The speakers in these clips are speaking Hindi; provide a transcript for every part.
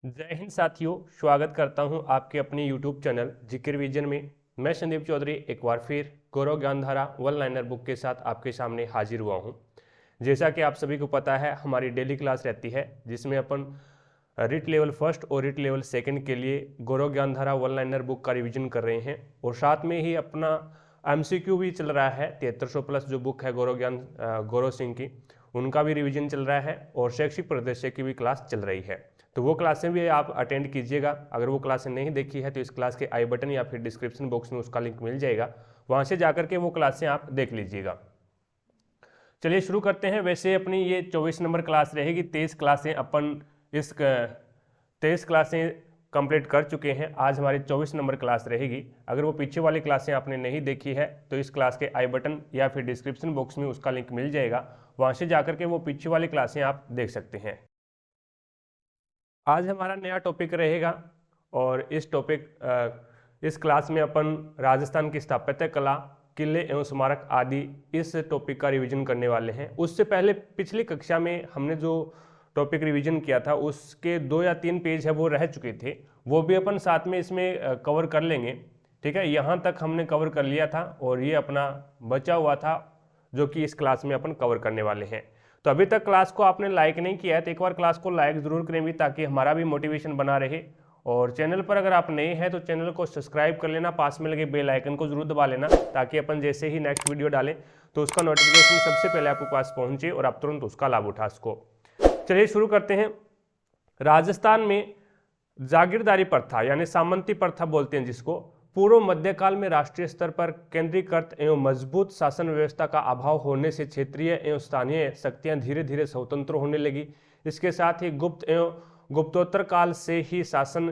जय हिंद साथियों, स्वागत करता हूं आपके अपने YouTube चैनल जिक्र विजन में। मैं संदीप चौधरी एक बार फिर गौरव ज्ञानधारा वन लाइनर बुक के साथ आपके सामने हाजिर हुआ हूं। जैसा कि आप सभी को पता है, हमारी डेली क्लास रहती है जिसमें अपन रिट लेवल फर्स्ट और रिट लेवल सेकंड के लिए गौरव ज्ञानधारा वन लाइनर बुक का रिवीजन कर रहे हैं और साथ में ही अपना MCQ भी चल रहा है। 7300 प्लस जो बुक है गौरव सिंह की, उनका भी रिवीजन चल रहा है और शैक्षिक परिदृश्य की भी क्लास चल रही है। तो वो क्लासें भी आप अटेंड कीजिएगा। अगर वो क्लासें नहीं देखी है तो इस क्लास के आई बटन या फिर डिस्क्रिप्शन बॉक्स में उसका लिंक मिल जाएगा, वहाँ से जाकर के वो क्लासें आप देख लीजिएगा। चलिए शुरू करते हैं। वैसे अपनी ये 24 नंबर क्लास रहेगी। 23 क्लासें अपन 23 क्लासें कंप्लीट कर चुके हैं। आज हमारी 24 नंबर क्लास रहेगी। अगर वो पीछे वाली क्लासें आपने नहीं देखी है तो इस क्लास के आई बटन या फिर डिस्क्रिप्शन बॉक्स में उसका लिंक मिल जाएगा, वहाँ से जाकर के वो पीछे वाली क्लासें आप देख सकते हैं। आज हमारा नया टॉपिक रहेगा और इस क्लास में अपन राजस्थान की स्थापत्य कला, किले एवं स्मारक आदि इस टॉपिक का रिवीजन करने वाले हैं। उससे पहले पिछली कक्षा में हमने जो टॉपिक रिवीजन किया था उसके 2 या 3 पेज है वो रह चुके थे, वो भी अपन साथ में इसमें कवर कर लेंगे। ठीक है, यहाँ तक हमने कवर कर लिया था और ये अपना बचा हुआ था जो कि इस क्लास में अपन कवर करने वाले हैं। तो अभी तक क्लास को आपने लाइक नहीं किया है तो एक बार क्लास को लाइक ज़रूर करें भी, ताकि हमारा भी मोटिवेशन बना रहे। और चैनल पर अगर आप नए हैं तो चैनल को सब्सक्राइब कर लेना, पास में लगे बेल आइकन को जरूर दबा लेना, ताकि अपन जैसे ही नेक्स्ट वीडियो डालें तो उसका नोटिफिकेशन सबसे पहले आपके पास पहुंचे और आप तुरंत उसका लाभ उठा सको। चलिए शुरू करते हैं। राजस्थान में जागीरदारी प्रथा यानी सामंती प्रथा बोलते हैं जिसको, पूर्व मध्यकाल में राष्ट्रीय स्तर पर केंद्रीकृत एवं मजबूत शासन व्यवस्था का अभाव होने से क्षेत्रीय एवं स्थानीय शक्तियां धीरे धीरे स्वतंत्र होने लगी। इसके साथ ही गुप्त एवं गुप्तोत्तर काल से ही शासन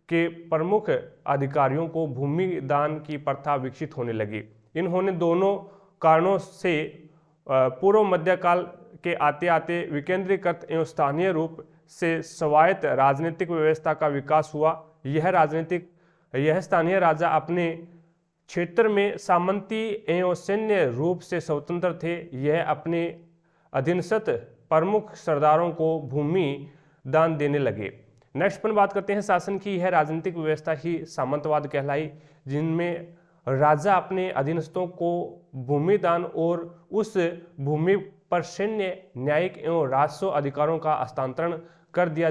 के प्रमुख अधिकारियों को भूमि दान की प्रथा विकसित होने लगी। इन्होंने दोनों कारणों से पूर्व मध्यकाल के आते आते विकेंद्रीकृत एवं स्थानीय रूप से स्वायत्त राजनीतिक व्यवस्था का विकास हुआ। यह स्थानीय राजा अपने क्षेत्र में सामंती एवं सैन्य रूप से स्वतंत्र थे। यह अपने अधीनस्थ प्रमुख सरदारों को भूमि दान देने लगे। नेक्स्ट पर बात करते हैं शासन की। यह राजनीतिक व्यवस्था ही सामंतवाद कहलाई, जिनमें राजा अपने अधीनस्थों को भूमि दान और उस भूमि पर सैन्य, न्यायिक एवं राजस्व अधिकारों का हस्तांतरण कर दिया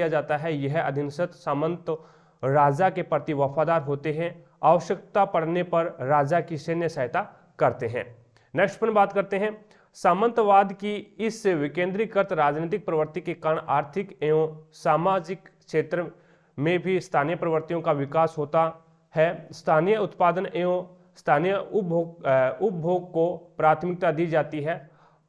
जाता है। यह अधीनस्थ सामंत राजा के प्रति वफादार होते हैं, आवश्यकता पड़ने पर राजा की सैन्य सहायता करते हैं। नेक्स्ट पर बात करते हैं। सामंतवाद की इस विकेंद्रीकृत राजनीतिक प्रवृत्ति के कारण आर्थिक एवं सामाजिक क्षेत्र में भी स्थानीय प्रवृत्तियों का विकास होता है। स्थानीय उत्पादन एवं स्थानीय उपभोग को प्राथमिकता दी जाती है।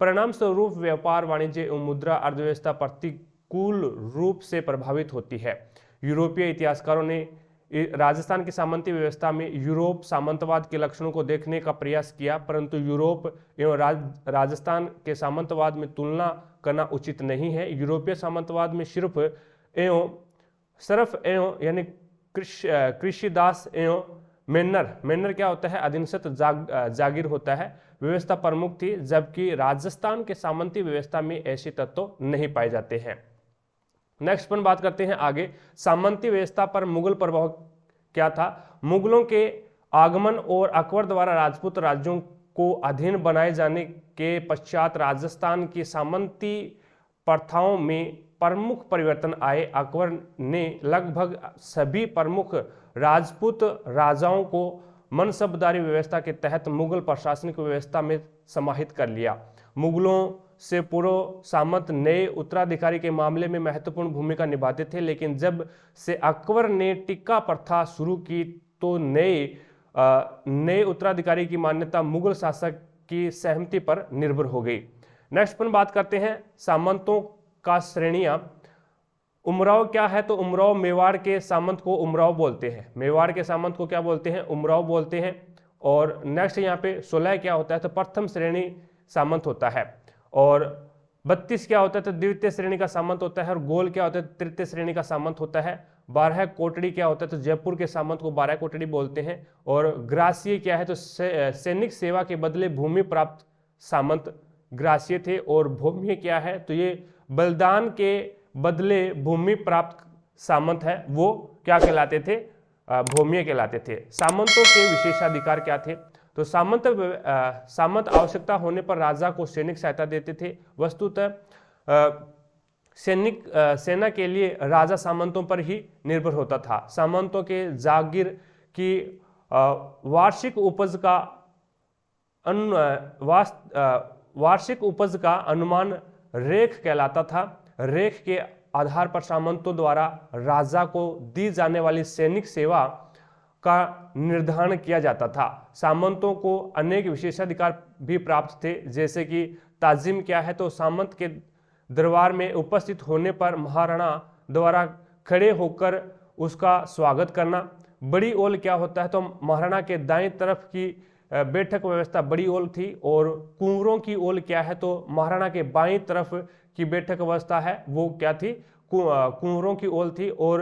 परिणाम स्वरूप व्यापार, वाणिज्य एवं मुद्रा अर्थव्यवस्था प्रतिकूल रूप से प्रभावित होती है। यूरोपीय इतिहासकारों ने राजस्थान की सामंती व्यवस्था में यूरोप सामंतवाद के लक्षणों को देखने का प्रयास किया, परंतु यूरोप एवं राजस्थान के सामंतवाद में तुलना करना उचित नहीं है। यूरोपीय सामंतवाद में सिर्फ यानी कृषिदास एवं मैनर क्या होता है, अधीनस्थ जागीर होता है, व्यवस्था प्रमुख थी, जबकि राजस्थान के सामंती व्यवस्था में ऐसे तत्व नहीं पाए जाते हैं। नेक्स्ट पर बात करते हैं आगे। सामंती व्यवस्था पर मुगल प्रभाव क्या था। मुगलों के आगमन और अकबर द्वारा राजपूत राज्यों को अधीन बनाए जाने के पश्चात राजस्थान की सामंती प्रथाओं में प्रमुख परिवर्तन आए। अकबर ने लगभग सभी प्रमुख राजपूत राजाओं को मनसबदारी व्यवस्था के तहत मुगल प्रशासनिक व्यवस्था में समाहित कर लिया। मुगलों से पूर्व सामंत नए उत्तराधिकारी के मामले में महत्वपूर्ण भूमिका निभाते थे, लेकिन जब से अकबर ने टिक्का प्रथा शुरू की तो नए उत्तराधिकारी की मान्यता मुगल शासक की सहमति पर निर्भर हो गई। नेक्स्ट पर बात करते हैं सामंतों का श्रेणियां। उमराव क्या है, तो उमराव मेवाड़ के सामंत को उमराव बोलते हैं। मेवाड़ के सामंत को क्या बोलते हैं, उमराव बोलते हैं। और नेक्स्ट यहाँ पे 16 क्या होता है, तो प्रथम श्रेणी सामंत होता है। और 32 क्या होता है, तो द्वितीय श्रेणी का सामंत होता है। और गोल क्या होता है, तृतीय श्रेणी का सामंत होता है। 12 कोटड़ी क्या होता है, तो जयपुर के सामंत को 12 कोटड़ी बोलते हैं। और ग्रासीय क्या है, तो सैनिक सेवा के बदले भूमि प्राप्त सामंत ग्रासीय थे। और भूमि क्या है, तो ये बलिदान के बदले भूमि प्राप्त सामंत है वो क्या कहलाते थे? भूमिये कहलाते थे। सामंतों के विशेषाधिकार क्या थे? तो सामंत आवश्यकता होने पर राजा को सैनिक सहायता देते थे। वस्तुतः सेना के लिए राजा सामंतों पर ही निर्भर होता था। सामंतों के जागीर की वार्षिक उपज का अनुमान रेख कहलाता था। रेख के आधार पर सामंतों द्वारा राजा को दी जाने वाली सैनिक सेवा का निर्धारण किया जाता था। सामंतों को अनेक विशेषाधिकार भी प्राप्त थे, जैसे कि ताजिम क्या है? तो सामंत के दरबार में उपस्थित होने पर महाराणा द्वारा खड़े होकर उसका स्वागत करना। बड़ी ओल क्या होता है? तो महाराणा के दाएं तरफ की बैठक व्यवस्था बड़ी ओल थी, और कुंवरों की ओल क्या है? तो महाराणा के बाईं तरफ की बैठक व्यवस्था है वो क्या थी? कुंवरों की ओल थी। और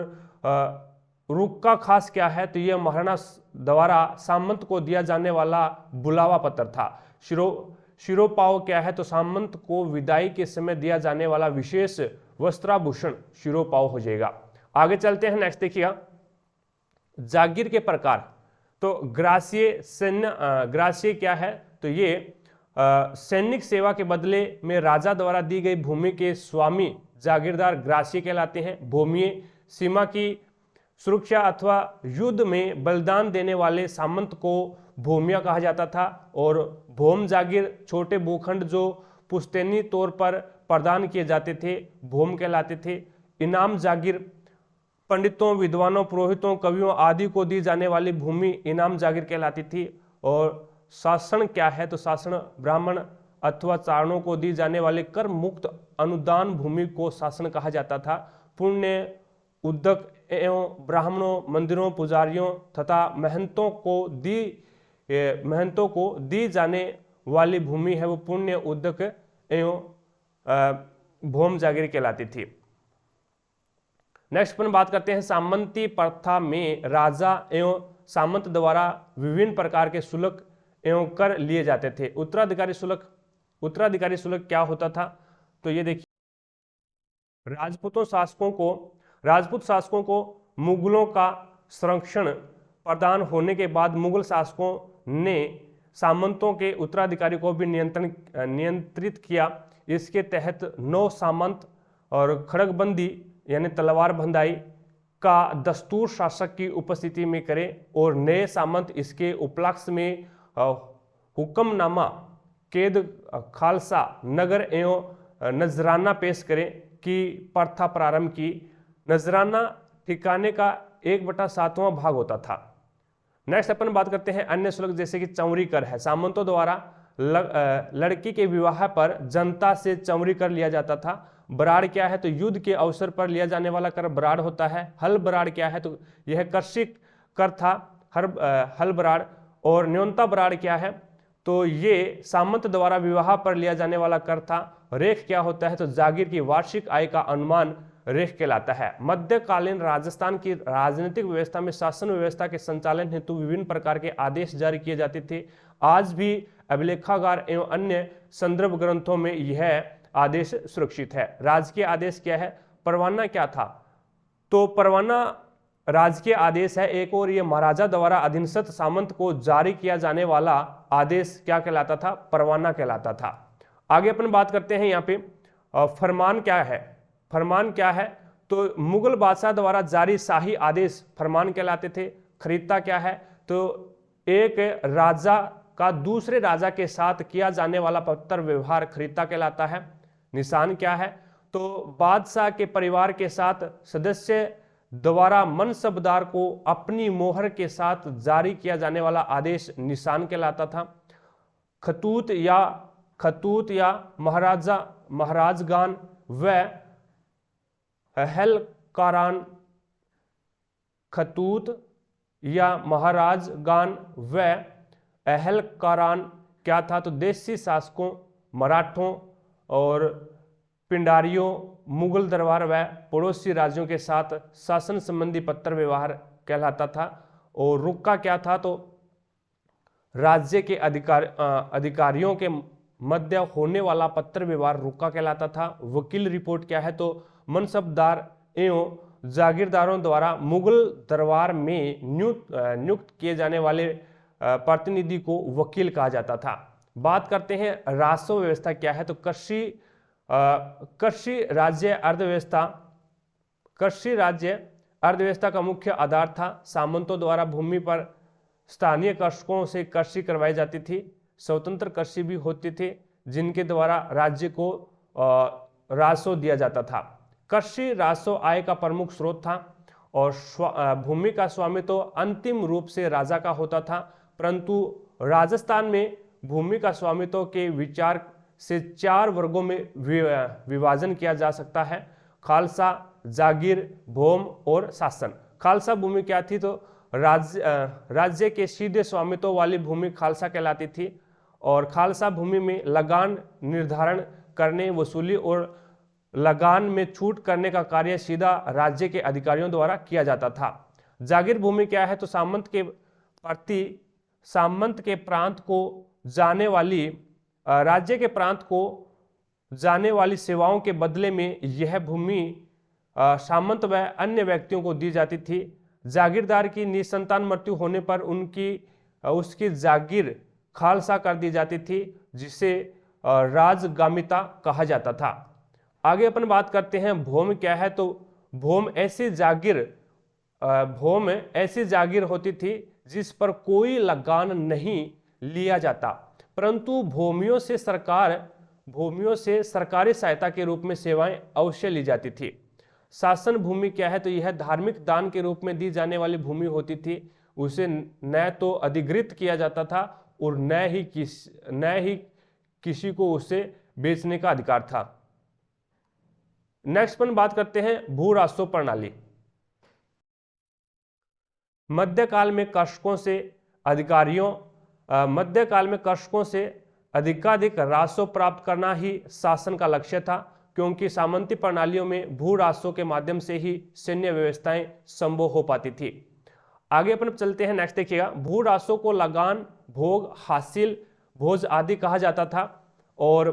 रुक्का खास क्या है? तो यह महाराणा द्वारा सामंत को दिया जाने वाला बुलावा पत्र था। शिरोपाव क्या है? तो सामंत को विदाई के समय दिया जाने वाला विशेष वस्त्राभूषण शिरोपाव हो जाएगा। आगे चलते हैं, नेक्स्ट देखिएगा जागीर के प्रकार। तो ग्रासीय क्या है? तो ये सैनिक सेवा के बदले में राजा द्वारा दी गई भूमि के स्वामी जागीरदार ग्रासीय कहलाते हैं। भूमिये सीमा की सुरक्षा अथवा युद्ध में बलिदान देने वाले सामंत को भूमिया कहा जाता था। और भूम जागीर छोटे भूखंड जो पुश्तैनी तौर पर प्रदान किए जाते थे भूम कहलाते थे। इनाम जागीर पंडितों, विद्वानों, पुरोहितों, कवियों आदि को दी जाने वाली भूमि इनाम जागीर कहलाती थी। और शासन क्या है? तो शासन ब्राह्मण अथवा चारणों को दी जाने वाले कर मुक्त अनुदान भूमि को शासन कहा जाता था। पुण्य उद्दक एवं ब्राह्मणों, मंदिरों, पुजारियों तथा महंतों को दी जाने वाली भूमि है वो पुण्य उद्दक एवं भूम जागीर कहलाती थी। नेक्स्ट पर बात करते हैं सामंती प्रथा में राजा एवं सामंत द्वारा विभिन्न प्रकार के शुल्क एवं कर लिए जाते थे। उत्तराधिकारी शुल्क क्या होता था? तो ये देखिए, राजपूत शासकों को मुगलों का संरक्षण प्रदान होने के बाद मुगल शासकों ने सामंतों के उत्तराधिकारी को भी नियंत्रित किया। इसके तहत 9 सामंत और खड़गबंदी यानी तलवार बंधाई का दस्तूर शासक की उपस्थिति में करे, और नए सामंत इसके उपलक्ष्य में हुक्मनामा, कैद खालसा, नगर एवं नजराना पेश करें की प्रथा प्रारंभ की। नजराना ठिकाने का 1/7वां भाग होता था। नेक्स्ट अपन बात करते हैं अन्य शुल्क, जैसे कि चौरी कर है। सामंतों द्वारा लड़की के विवाह पर जनता से चौरी कर लिया जाता था। बराड़ क्या है? तो युद्ध के अवसर पर लिया जाने वाला कर बराड़ होता है। हल बराड़ क्या है? तो यह कर्षिक कर था, हल बराड़। और न्यूनता बराड़ क्या है? तो ये सामंत द्वारा विवाह पर लिया जाने वाला कर था। रेख क्या होता है? तो जागीर की वार्षिक आय का अनुमान रेख कहलाता है। मध्यकालीन राजस्थान की राजनीतिक व्यवस्था में शासन व्यवस्था के संचालन हेतु विभिन्न प्रकार के आदेश जारी किए जाते थे। आज भी अभिलेखागार एवं अन्य संदर्भ ग्रंथों में यह आदेश सुरक्षित है। राजकीय आदेश क्या है? परवाना क्या था? तो परवाना राजकीय आदेश है एक, और यह महाराजा द्वारा अधीनस्थ सामंत को जारी किया जाने वाला आदेश क्या कहलाता था? परवाना कहलाता था। आगे अपन बात करते हैं यहाँ पे फरमान क्या है? फरमान क्या है? तो मुगल बादशाह द्वारा जारी शाही आदेश फरमान कहलाते थे। खरीदता क्या है? तो एक राजा का दूसरे राजा के साथ किया जाने वाला पत्र व्यवहार खरीदता कहलाता है। निशान क्या है? तो बादशाह के परिवार के साथ सदस्य द्वारा मनसबदार को अपनी मोहर के साथ जारी किया जाने वाला आदेश निशान कहलाता था। खतूत या महाराजगान व अहलकारान। खतूत या महाराजगान व अहलकारान क्या था? तो देशी शासकों, मराठों और पिंडारियों, मुगल दरबार व पड़ोसी राज्यों के साथ शासन संबंधी पत्र व्यवहार कहलाता था। और रुक्का क्या था? तो राज्य के अधिकारियों के मध्य होने वाला पत्र व्यवहार रुक्का कहलाता था। वकील रिपोर्ट क्या है? तो मनसबदार एवं जागीरदारों द्वारा मुगल दरबार में नियुक्त किए जाने वाले प्रतिनिधि को वकील कहा जाता था। बात करते हैं राजस्व व्यवस्था क्या है, तो कृषि राज्य अर्थव्यवस्था का मुख्य आधार था। सामंतों द्वारा भूमि पर स्थानीय कृषकों से कृषि करवाई जाती थी। स्वतंत्र कृषि भी होती थी जिनके द्वारा राज्य को राजस्व दिया जाता था। कृषि राजस्व आय का प्रमुख स्रोत था और भूमि का स्वामित्व तो अंतिम रूप से राजा का होता था, परंतु राजस्थान में भूमि का स्वामित्व के विचार से 4 वर्गों में विभाजन किया जा सकता है: खालसा, जागीर, भोम और शासन। खालसा भूमि क्या थी, तो राज्य के सीधे स्वामित्व वाली भूमि खालसा कहलाती थी और खालसा भूमि में लगान निर्धारण करने, वसूली और लगान में छूट करने का कार्य सीधा राज्य के अधिकारियों द्वारा किया जाता था। जागीर भूमि क्या है, तो सामंत के प्रांत को जाने वाली राज्य के प्रांत को जाने वाली सेवाओं के बदले में यह भूमि सामंत व अन्य व्यक्तियों को दी जाती थी। जागीरदार की निसंतान मृत्यु होने पर उसकी जागीर खालसा कर दी जाती थी, जिसे राजगामिता कहा जाता था। आगे अपन बात करते हैं भोम क्या है, तो भोम ऐसी जागीर होती थी जिस पर कोई लगान नहीं लिया जाता, परंतु भूमियों से सरकारी सहायता के रूप में सेवाएं अवश्य ली जाती थी। शासन भूमि क्या है, तो यह धार्मिक दान के रूप में दी जाने वाली भूमि होती थी। उसे न तो अधिकृत किया जाता था और न ही किसी को उसे बेचने का अधिकार था। नेक्स्ट पर बात करते हैं भू राजस्व प्रणाली। मध्यकाल में कृषकों से अधिकाधिक राजस्व प्राप्त करना ही शासन का लक्ष्य था, क्योंकि सामंती प्रणालियों में भू राजस्व के माध्यम से ही सैन्य व्यवस्थाएं संभव हो पाती थी। आगे अपन चलते हैं, नेक्स्ट देखिएगा। भू राजस्व को लगान, भोग, हासिल, भोज आदि कहा जाता था और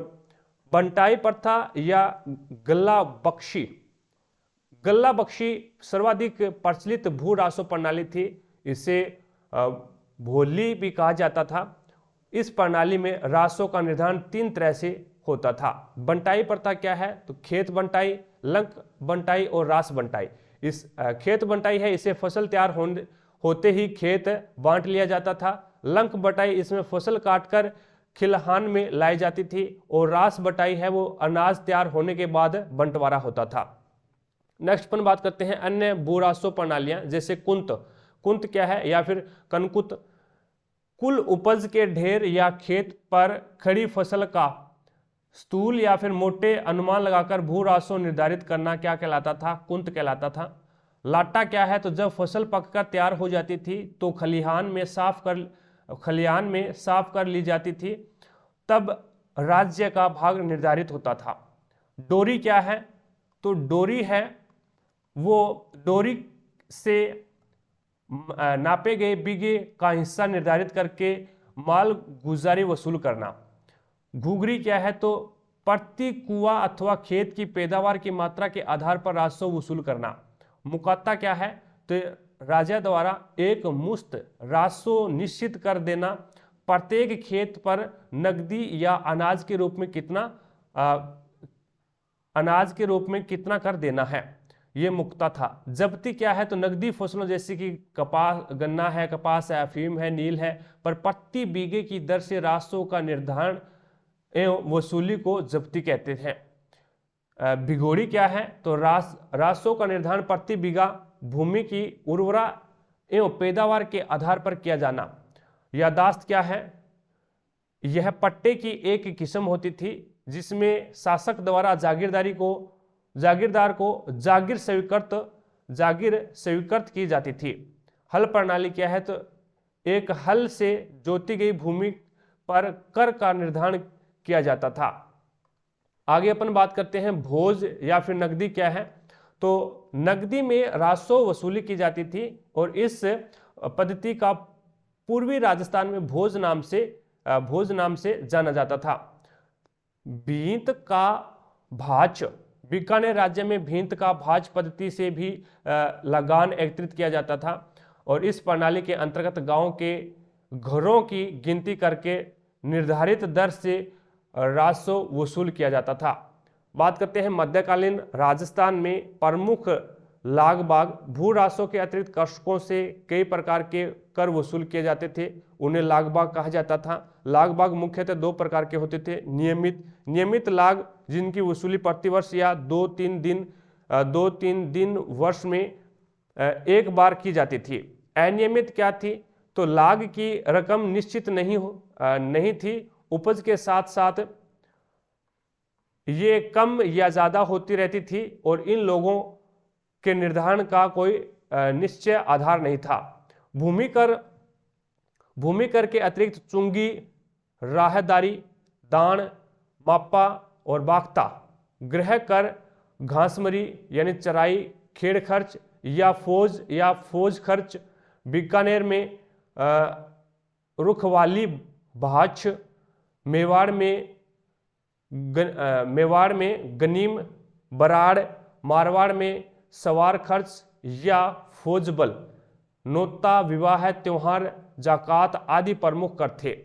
बंटाई प्रथा या गल्ला बख्शी सर्वाधिक प्रचलित भू राजस्व प्रणाली थी। इसे भोली भी कहा जाता था। इस प्रणाली में राजस्व का निर्धारण 3 तरह से होता था। बंटाई प्रथा क्या है, तो खेत बंटाई, लंक बंटाई और रास बंटाई। इस खेत बंटाई है, इसे फसल तैयार होते ही खेत बांट लिया जाता था। लंक बंटाई, इसमें फसल काटकर खिलहान में लाई जाती थी और रास बंटाई है, वो अनाज तैयार होने के बाद बंटवारा होता था। नेक्स्ट पर बात करते हैं अन्य भू राजस्व प्रणालियां, जैसे कुंत क्या है या फिर कनकुत। कुल उपज के ढेर या खेत पर खड़ी फसल का स्थूल या फिर मोटे अनुमान लगाकर भू राजस्व निर्धारित करना क्या कहलाता था, कुंत कहलाता था। लाटा क्या है, तो जब फसल पककर तैयार हो जाती थी तो खलिहान में साफ कर ली जाती थी, तब राज्य का भाग निर्धारित होता था। डोरी क्या है, तो डोरी है वो डोरी से नापे गए बीघे का हिस्सा निर्धारित करके माल गुजारी वसूल करना। घुघरी क्या है, तो प्रति कुआ अथवा खेत की पैदावार की मात्रा के आधार पर राजस्व वसूल करना। मुकाता क्या है, तो राजा द्वारा एक मुश्त राजस्व निश्चित कर देना, प्रत्येक खेत पर नकदी या अनाज के रूप में कितना कर देना है, ये मुक्ता था। जब्ती क्या है, तो नकदी फसलों जैसे कि गन्ना है, कपास है, अफीम है, नील है, पर प्रति बीघे की दर से राजस्व का निर्धारण एवं वसूली को जब्ती कहते हैं। भिगोरी क्या है, तो राजस्व का निर्धारण प्रति बीघा भूमि की उर्वरा एवं पैदावार के आधार पर किया जाना। यादाश्त क्या है, यह पट्टे की एक किस्म होती थी जिसमें शासक द्वारा जागीरदार को जागीर स्वीकृत की जाती थी। हल प्रणाली क्या है, तो एक हल से जोती गई भूमि पर कर का निर्धारण किया जाता था। आगे अपन बात करते हैं भोज या फिर नकदी क्या है, तो नकदी में राजस्व वसूली की जाती थी और इस पद्धति का पूर्वी राजस्थान में भोज नाम से जाना जाता था। बींत बीकानेर राज्य में भींत का भाज पद्धति से भी लगान एकत्रित किया जाता था और इस प्रणाली के अंतर्गत गांव के घरों की गिनती करके निर्धारित दर से राजस्व वसूल किया जाता था। बात करते हैं मध्यकालीन राजस्थान में प्रमुख लाग बाग भू राजस्व के अतिरिक्त कृषकों से कई प्रकार के कर वसूल किए जाते थे, उन्हें लाग बाग कहा जाता था। लाग बाग मुख्यतः दो प्रकार के होते थे, नियमित लाग जिनकी वसूली प्रतिवर्ष या 2-3 दिन वर्ष में एक बार की जाती थी। अनियमित क्या थी, तो लाग की रकम निश्चित नहीं थी, उपज के साथ साथ ये कम या ज्यादा होती रहती थी और इन लोगों के निर्धारण का कोई निश्चय आधार नहीं था। भूमि कर के अतिरिक्त चुंगी, राहदारी, दान, मापा और बाख्ता, गृह कर, घासमरी यानी चराई, खेड़ खर्च या फौज खर्च, बीकानेर में रुखवाली भाछ, मेवाड़ में गनीम, बराड़, मारवाड़ में सवार खर्च या फौजबल, नोता, विवाह, त्योहार, जाकात आदि प्रमुख कर थे।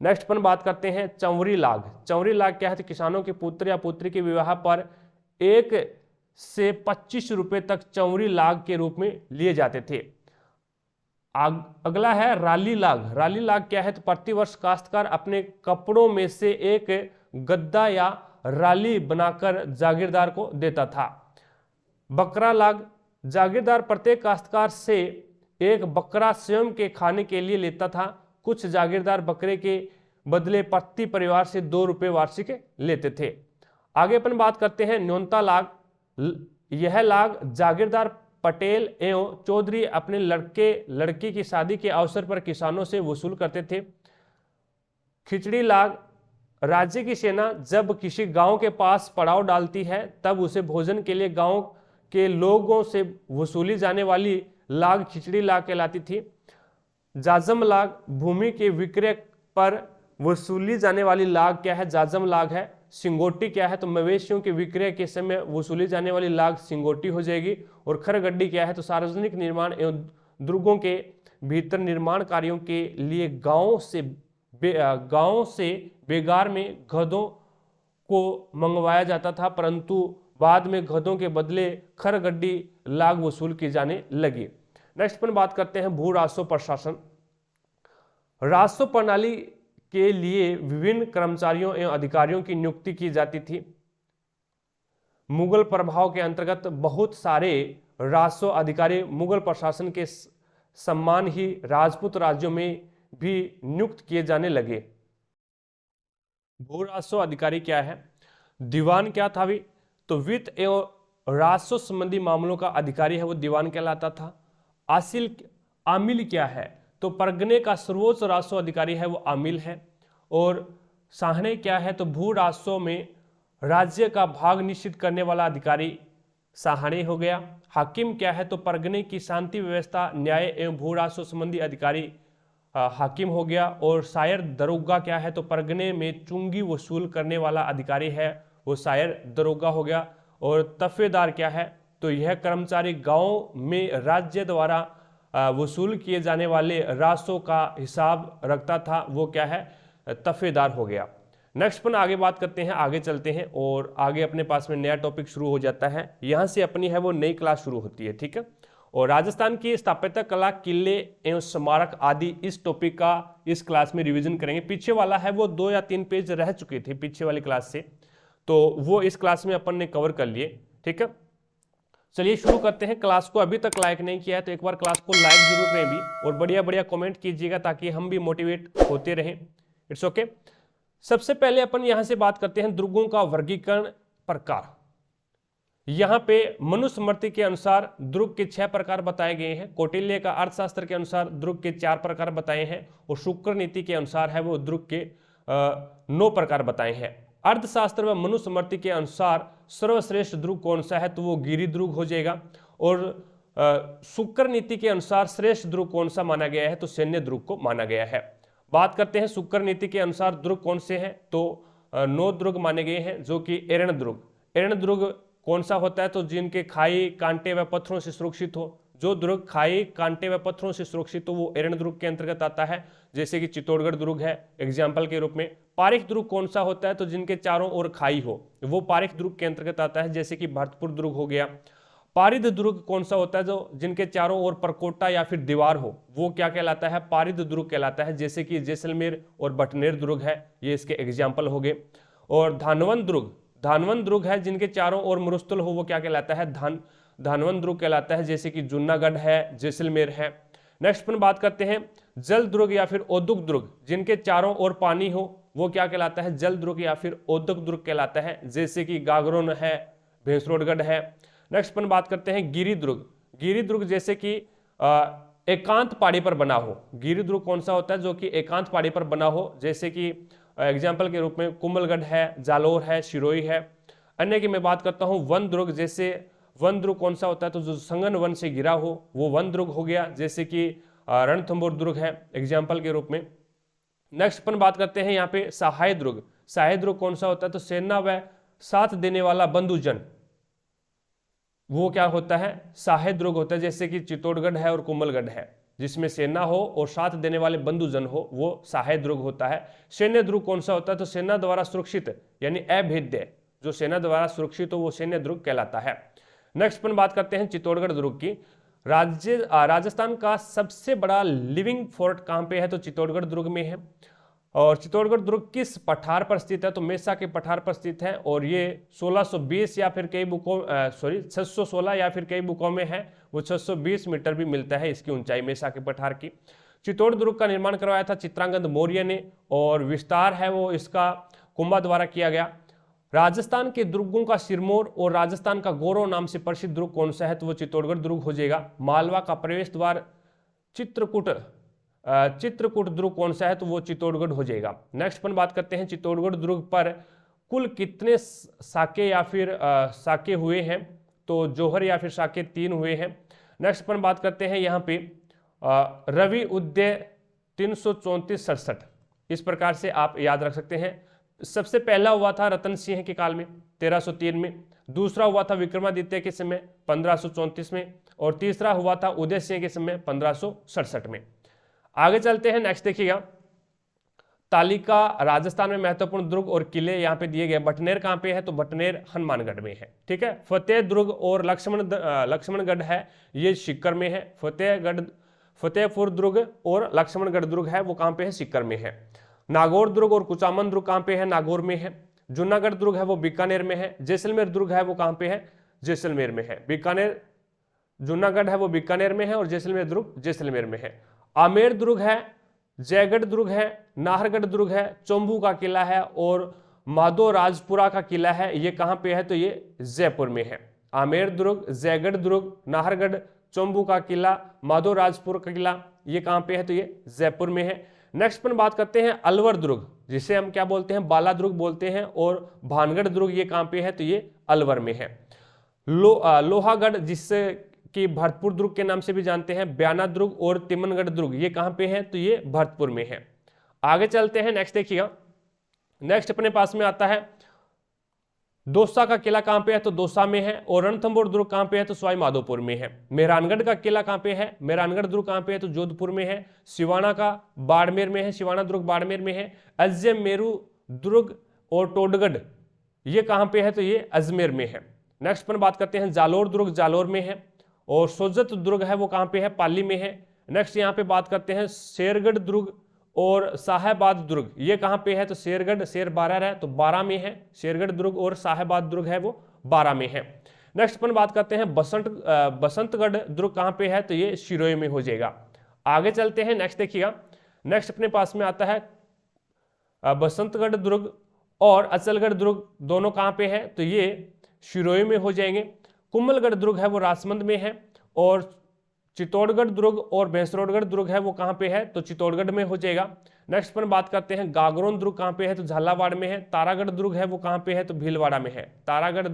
नेक्स्ट पर बात करते हैं चंवरी लाग। चंवरी लाग क्या है, तो किसानों के पुत्र या पुत्री के विवाह पर 1 से 25 रुपए तक चंवरी लाग के रूप में लिए जाते थे। अगला है राली लाग। राली लाग क्या है, तो प्रतिवर्ष काश्तकार अपने कपड़ों में से एक गद्दा या राली बनाकर जागीरदार को देता था। बकरा लाग, जागीरदार प्रत्येक काश्तकार से एक बकरा स्वयं के खाने के लिए लेता था। कुछ जागीरदार बकरे के बदले प्रति परिवार से 2 रुपये वार्षिक लेते थे। आगे अपन बात करते हैं न्योता लाग। यह लाग जागीरदार पटेल एवं चौधरी अपने लड़की की शादी के अवसर पर किसानों से वसूल करते थे। खिचड़ी लाग, राज्य की सेना जब किसी गांव के पास पड़ाव डालती है तब उसे भोजन के लिए गांव के लोगों से वसूली जाने वाली लाग खिचड़ी लाग कहलाती थी। जाजम लाग, भूमि के विक्रय पर वसूली जाने वाली लाग क्या है, जाजम लाग है। सिंगोटी क्या है, तो मवेशियों के विक्रय के समय वसूली जाने वाली लाग सिंगोटी हो जाएगी। और खरगड्डी क्या है, तो सार्वजनिक निर्माण एवं दुर्गों के भीतर निर्माण कार्यों के लिए गांव से बेगार में गधों को मंगवाया जाता था, परंतु बाद में गधों के बदले खरगड्डी लाग वसूल की जाने लगी। नेक्स्ट पर बात करते हैं भू राजस्व प्रशासन। राजस्व प्रणाली के लिए विभिन्न कर्मचारियों एवं अधिकारियों की नियुक्ति की जाती थी। मुगल प्रभाव के अंतर्गत बहुत सारे राजस्व अधिकारी मुगल प्रशासन के सम्मान ही राजपूत राज्यों में भी नियुक्त किए जाने लगे। भू राजस्व अधिकारी क्या है, दीवान क्या था भी, तो वित्त एवं राजस्व संबंधी मामलों का अधिकारी है वो दीवान कहलाता था। आमिल क्या है, तो परगने का सर्वोच्च राजस्व अधिकारी है वो आमिल है। और साहणे क्या है, तो भू राजस्व में राज्य का भाग निश्चित करने वाला अधिकारी साहणे हो गया। हाकिम क्या है, तो परगने की शांति व्यवस्था, न्याय एवं भू राजस्व संबंधी अधिकारी हाकिम हो गया। और शायर दरोगा क्या है, तो परगने में चुंगी वसूल करने वाला अधिकारी है वो शायर दरोगा हो गया। और तफेदार क्या है, तो यह कर्मचारी गांव में राज्य द्वारा वसूल किए जाने वाले राजस्व का हिसाब रखता था, वो क्या है, तफेदार हो गया। नेक्स्ट पर आगे बात करते हैं, आगे चलते हैं और आगे अपने पास में नया टॉपिक शुरू हो जाता है। यहाँ से अपनी है वो नई क्लास शुरू होती है, ठीक है। और राजस्थान की स्थापत्य कला, किले एवं स्मारक आदि इस टॉपिक का इस क्लास में रिवीजन करेंगे। पीछे वाला है वो 2 या 3 पेज रह चुके थे पीछे वाली क्लास से, तो वो इस क्लास में अपन ने कवर कर लिए, ठीक है। चलिए शुरू करते हैं। क्लास को अभी तक लाइक नहीं किया है तो एक बार क्लास को लाइक जरूर करें भी, और बढ़िया बढ़िया कमेंट कीजिएगा ताकि हम भी मोटिवेट होते रहें। It's okay. सबसे पहले अपन यहां से बात करते हैं दुर्गों का वर्गीकरण प्रकार। यहां पे मनुस्मृति के अनुसार दुर्ग के 6 प्रकार बताए गए हैं। कौटिल्य का अर्थशास्त्र के अनुसार दुर्ग के 4 प्रकार बताए हैं। और शुक्र नीति के अनुसार है वो दुर्ग के 9 प्रकार बताए हैं। अर्थशास्त्र व मनुस्मृति के अनुसार सर्वश्रेष्ठ दुर्ग कौन सा है, तो वो गिरि दुर्ग हो जाएगा। और शुक्र नीति के अनुसार श्रेष्ठ दुर्ग कौन सा माना गया है, तो सैन्य दुर्ग को माना गया है। बात करते हैं शुक्र नीति के अनुसार दुर्ग कौन से हैं, तो 9 दुर्ग माने गए हैं, जो कि एरण दुर्ग कौन सा होता है, तो जिनके खाई कांटे व पत्थरों से सुरक्षित हो। जो दुर्ग खाई कांटे व पत्थरों से सुरक्षित हो वो एरंड दुर्ग के अंतर्गत आता है, जैसे कि चित्तौड़गढ़ दुर्ग है एग्जाम्पल के रूप में। पारीख दुर्ग कौन सा होता है, तो जिनके चारों ओर खाई हो, वो पारीख दुर्ग के अंतर्गत आता है, जैसे कि भरतपुर दुर्ग हो गया। पारिद दुर्ग कौन सा होता है, जो जिनके चारों ओर परकोटा या फिर दीवार हो, वो क्या कहलाता है, पारिद दुर्ग कहलाता है, जैसे कि जैसलमेर और बटनेर दुर्ग है, ये इसके एग्जाम्पल हो गए। और धानवंत दुर्ग है, जिनके चारों ओर मरुस्थल हो, वो क्या कहलाता है, धानवंत दुर्ग कहलाता है, जैसे कि जूनागढ़ है, जैसलमेर है। नेक्स्ट अपन बात करते हैं जल दुर्ग या फिर औद्योगिक दुर्ग, जिनके चारों ओर पानी हो, वो क्या कहलाता है, जल दुर्ग या फिर औद्योगिक दुर्ग कहलाता है, जैसे कि गागरोन है, भेंसरोडगढ़ है। नेक्स्ट अपन बात करते हैं गिरी दुर्ग जैसे कि एकांत पहाड़ी पर बना हो। गिरी दुर्ग कौन सा होता है, जो कि एकांत पहाड़ी पर बना हो, जैसे कि एग्जाम्पल के रूप में कुंभलगढ़ है, जालोर है, सिरोही है। अन्य की मैं बात करता हूँ वन दुर्ग, जैसे वन दुर्ग कौन सा होता है, तो जो संगन वन से घिरा हो वो वन दुर्ग हो गया, जैसे कि रणथंभौर दुर्ग है एग्जाम्पल के रूप में। नेक्स्ट अपन बात करते हैं यहाँ पे सहाय दुर्ग कौन सा होता है, तो सेना व साथ देने वाला बंधुजन, वो क्या होता है, सहाय दुर्ग होता है, जैसे कि चित्तौड़गढ़ है और कुंभलगढ़ है, जिसमें सेना हो और साथ देने वाले बंधुजन हो, वो सहाय दुर्ग होता है। सैन्य दुर्ग कौन सा होता है, तो सेना द्वारा सुरक्षित यानी अभेद्य, जो सेना द्वारा सुरक्षित हो वो सैन्य दुर्ग कहलाता है। नेक्स्ट अपन बात करते हैं चित्तौड़गढ़ दुर्ग की। राजस्थान का सबसे बड़ा लिविंग फोर्ट कहाँ पे है, तो चित्तौड़गढ़ दुर्ग में है। और चित्तौड़गढ़ दुर्ग किस पठार पर स्थित है, तो मेसा के पठार पर स्थित है, और ये 1620 या फिर कई बुकों 616 या फिर कई बुकों में है वो 620 मीटर भी मिलता है इसकी ऊंचाई मेसा के पठार की। चित्तौड़ दुर्ग का निर्माण करवाया था चित्रांगद मौर्य ने, और विस्तार है वो इसका कुंभा द्वारा किया गया। राजस्थान के दुर्गों का सिरमौर और राजस्थान का गौरव नाम से प्रसिद्ध दुर्ग कौन सा है, तो वो चित्तौड़गढ़ दुर्ग हो जाएगा। मालवा का प्रवेश द्वार चित्रकूट दुर्ग कौन सा है, तो वो चित्तौड़गढ़ हो जाएगा। नेक्स्ट अपन बात करते हैं चित्तौड़गढ़ दुर्ग पर कुल कितने साके या फिर साके हुए हैं, तो जौहर या फिर साके 3 हुए हैं। नेक्स्ट अपन बात करते हैं यहाँ पे रवि उदय 334-67, इस प्रकार से आप याद रख सकते हैं। सबसे पहला हुआ था रतन सिंह के काल में 1303 में, दूसरा हुआ था विक्रमादित्य के समय 1534 में, और तीसरा हुआ था उदय सिंह के समय 1567 में। आगे चलते हैं, नेक्स्ट देखिएगा तालिका राजस्थान में महत्वपूर्ण दुर्ग और किले यहाँ पे दिए गए। बटनेर कहाँ पे है, तो बटनेर हनुमानगढ़ में है, ठीक है। फतेह दुर्ग और लक्ष्मणगढ़ है, ये सीकर में है। फतेहपुर दुर्ग और लक्ष्मणगढ़ दुर्ग है वो कहाँ पे है, सीकर में है। नागौर दुर्ग और कुचामन दुर्ग कहाँ पे है, नागौर में है। जूनागढ़ दुर्ग है वो बीकानेर में है। जैसलमेर दुर्ग है वो कहाँ पे है, जैसलमेर में है। बीकानेर जूनागढ़ है वो बीकानेर में है, और जैसलमेर दुर्ग जैसलमेर में है। आमेर दुर्ग है, जयगढ़ दुर्ग है, नाहरगढ़ दुर्ग है, चंबू का किला है, और माधो राजपुरा का किला है, ये कहाँ पे है, तो ये जयपुर में है। आमेर दुर्ग, जयगढ़ दुर्ग, नाहरगढ़, चंबू का किला, माधो राजपुर का किला, ये कहाँ पे है, तो ये जयपुर में है। नेक्स्ट पर बात करते हैं अलवर दुर्ग, जिसे हम क्या बोलते हैं, बाला दुर्ग बोलते हैं, और भानगढ़ दुर्ग ये कहाँ पे है, तो ये अलवर में है। लोहागढ़ जिससे कि भरतपुर दुर्ग के नाम से भी जानते हैं, ब्याना दुर्ग और तिमनगढ़ दुर्ग ये कहाँ पे है, तो ये भरतपुर में है। आगे चलते हैं, नेक्स्ट देखिएगा। नेक्स्ट अपने पास में आता है दौसा का किला कहाँ पे है, तो दौसा में है। और रणथंभौर दुर्ग कहाँ पे है, तो सवाई माधोपुर में है। मेहरानगढ़ का किला कहाँ पे है, मेहरानगढ़ दुर्ग कहाँ पे है, तो जोधपुर में है। सिवाना का बाड़मेर में है, सिवाना दुर्ग बाड़मेर में है। अजमेरू दुर्ग और टोडगढ़ ये कहाँ पे है, तो ये अजमेर में है। नेक्स्ट पर बात करते हैं जालोर दुर्ग, जालोर में है। और सोजत दुर्ग है वो कहाँ पे है, पाली में है। नेक्स्ट यहाँ पे बात करते हैं शेरगढ़ दुर्ग और साहेबाद दुर्ग ये कहाँ पे है, तो शेरगढ़ शेर 12 है तो 12 में है। शेरगढ़ दुर्ग और साहेबाद दुर्ग है वो 12 में है। नेक्स्ट अपन बात करते हैं बसंतगढ़ दुर्ग कहाँ पे है, तो ये सिरोही में हो जाएगा। आगे चलते हैं, नेक्स्ट देखिएगा। नेक्स्ट अपने पास में आता है बसंतगढ़ दुर्ग और अचलगढ़ दुर्ग दोनों कहाँ पे है, तो ये सिरोही में हो जाएंगे। कुंभलगढ़ दुर्ग है वो राजमंद में है। और चित्तौड़गढ़ दुर्ग और भैंसरोडगढ़ दुर्ग है वो कहाँ पे है, तो चित्तौड़गढ़ में हो जाएगा। नेक्स्ट पर बात करते हैं गागरोन दुर्ग कहाँ पे है, तो झालावाड़ में है। तारागढ़ दुर्ग है वो कहाँ पे है, तो भीलवाड़ा में है। तारागढ़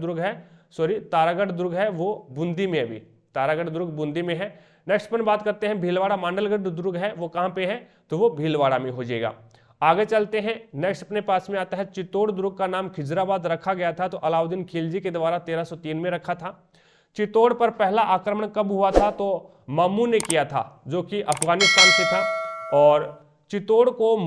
दुर्ग है वो बूंदी में अभी, तारागढ़ दुर्ग बूंदी में है। नेक्स्ट पर बात करते हैं भीलवाड़ा मांडलगढ़ दुर्ग है वो कहाँ पे है, तो वो भीलवाड़ा में हो जाएगा। आगे चलते हैं। नेक्स्ट अपने पास में आता है चित्तौड़ दुर्ग का नाम खिजराबाद रखा गया था तो अलाउद्दीन खिलजी के द्वारा 1303 में रखा था। चित्तौड़ पर पहला आक्रमण कब हुआ था तो मामू ने किया था जो कि अफगानिस्तान से था। और चित्तौड़ को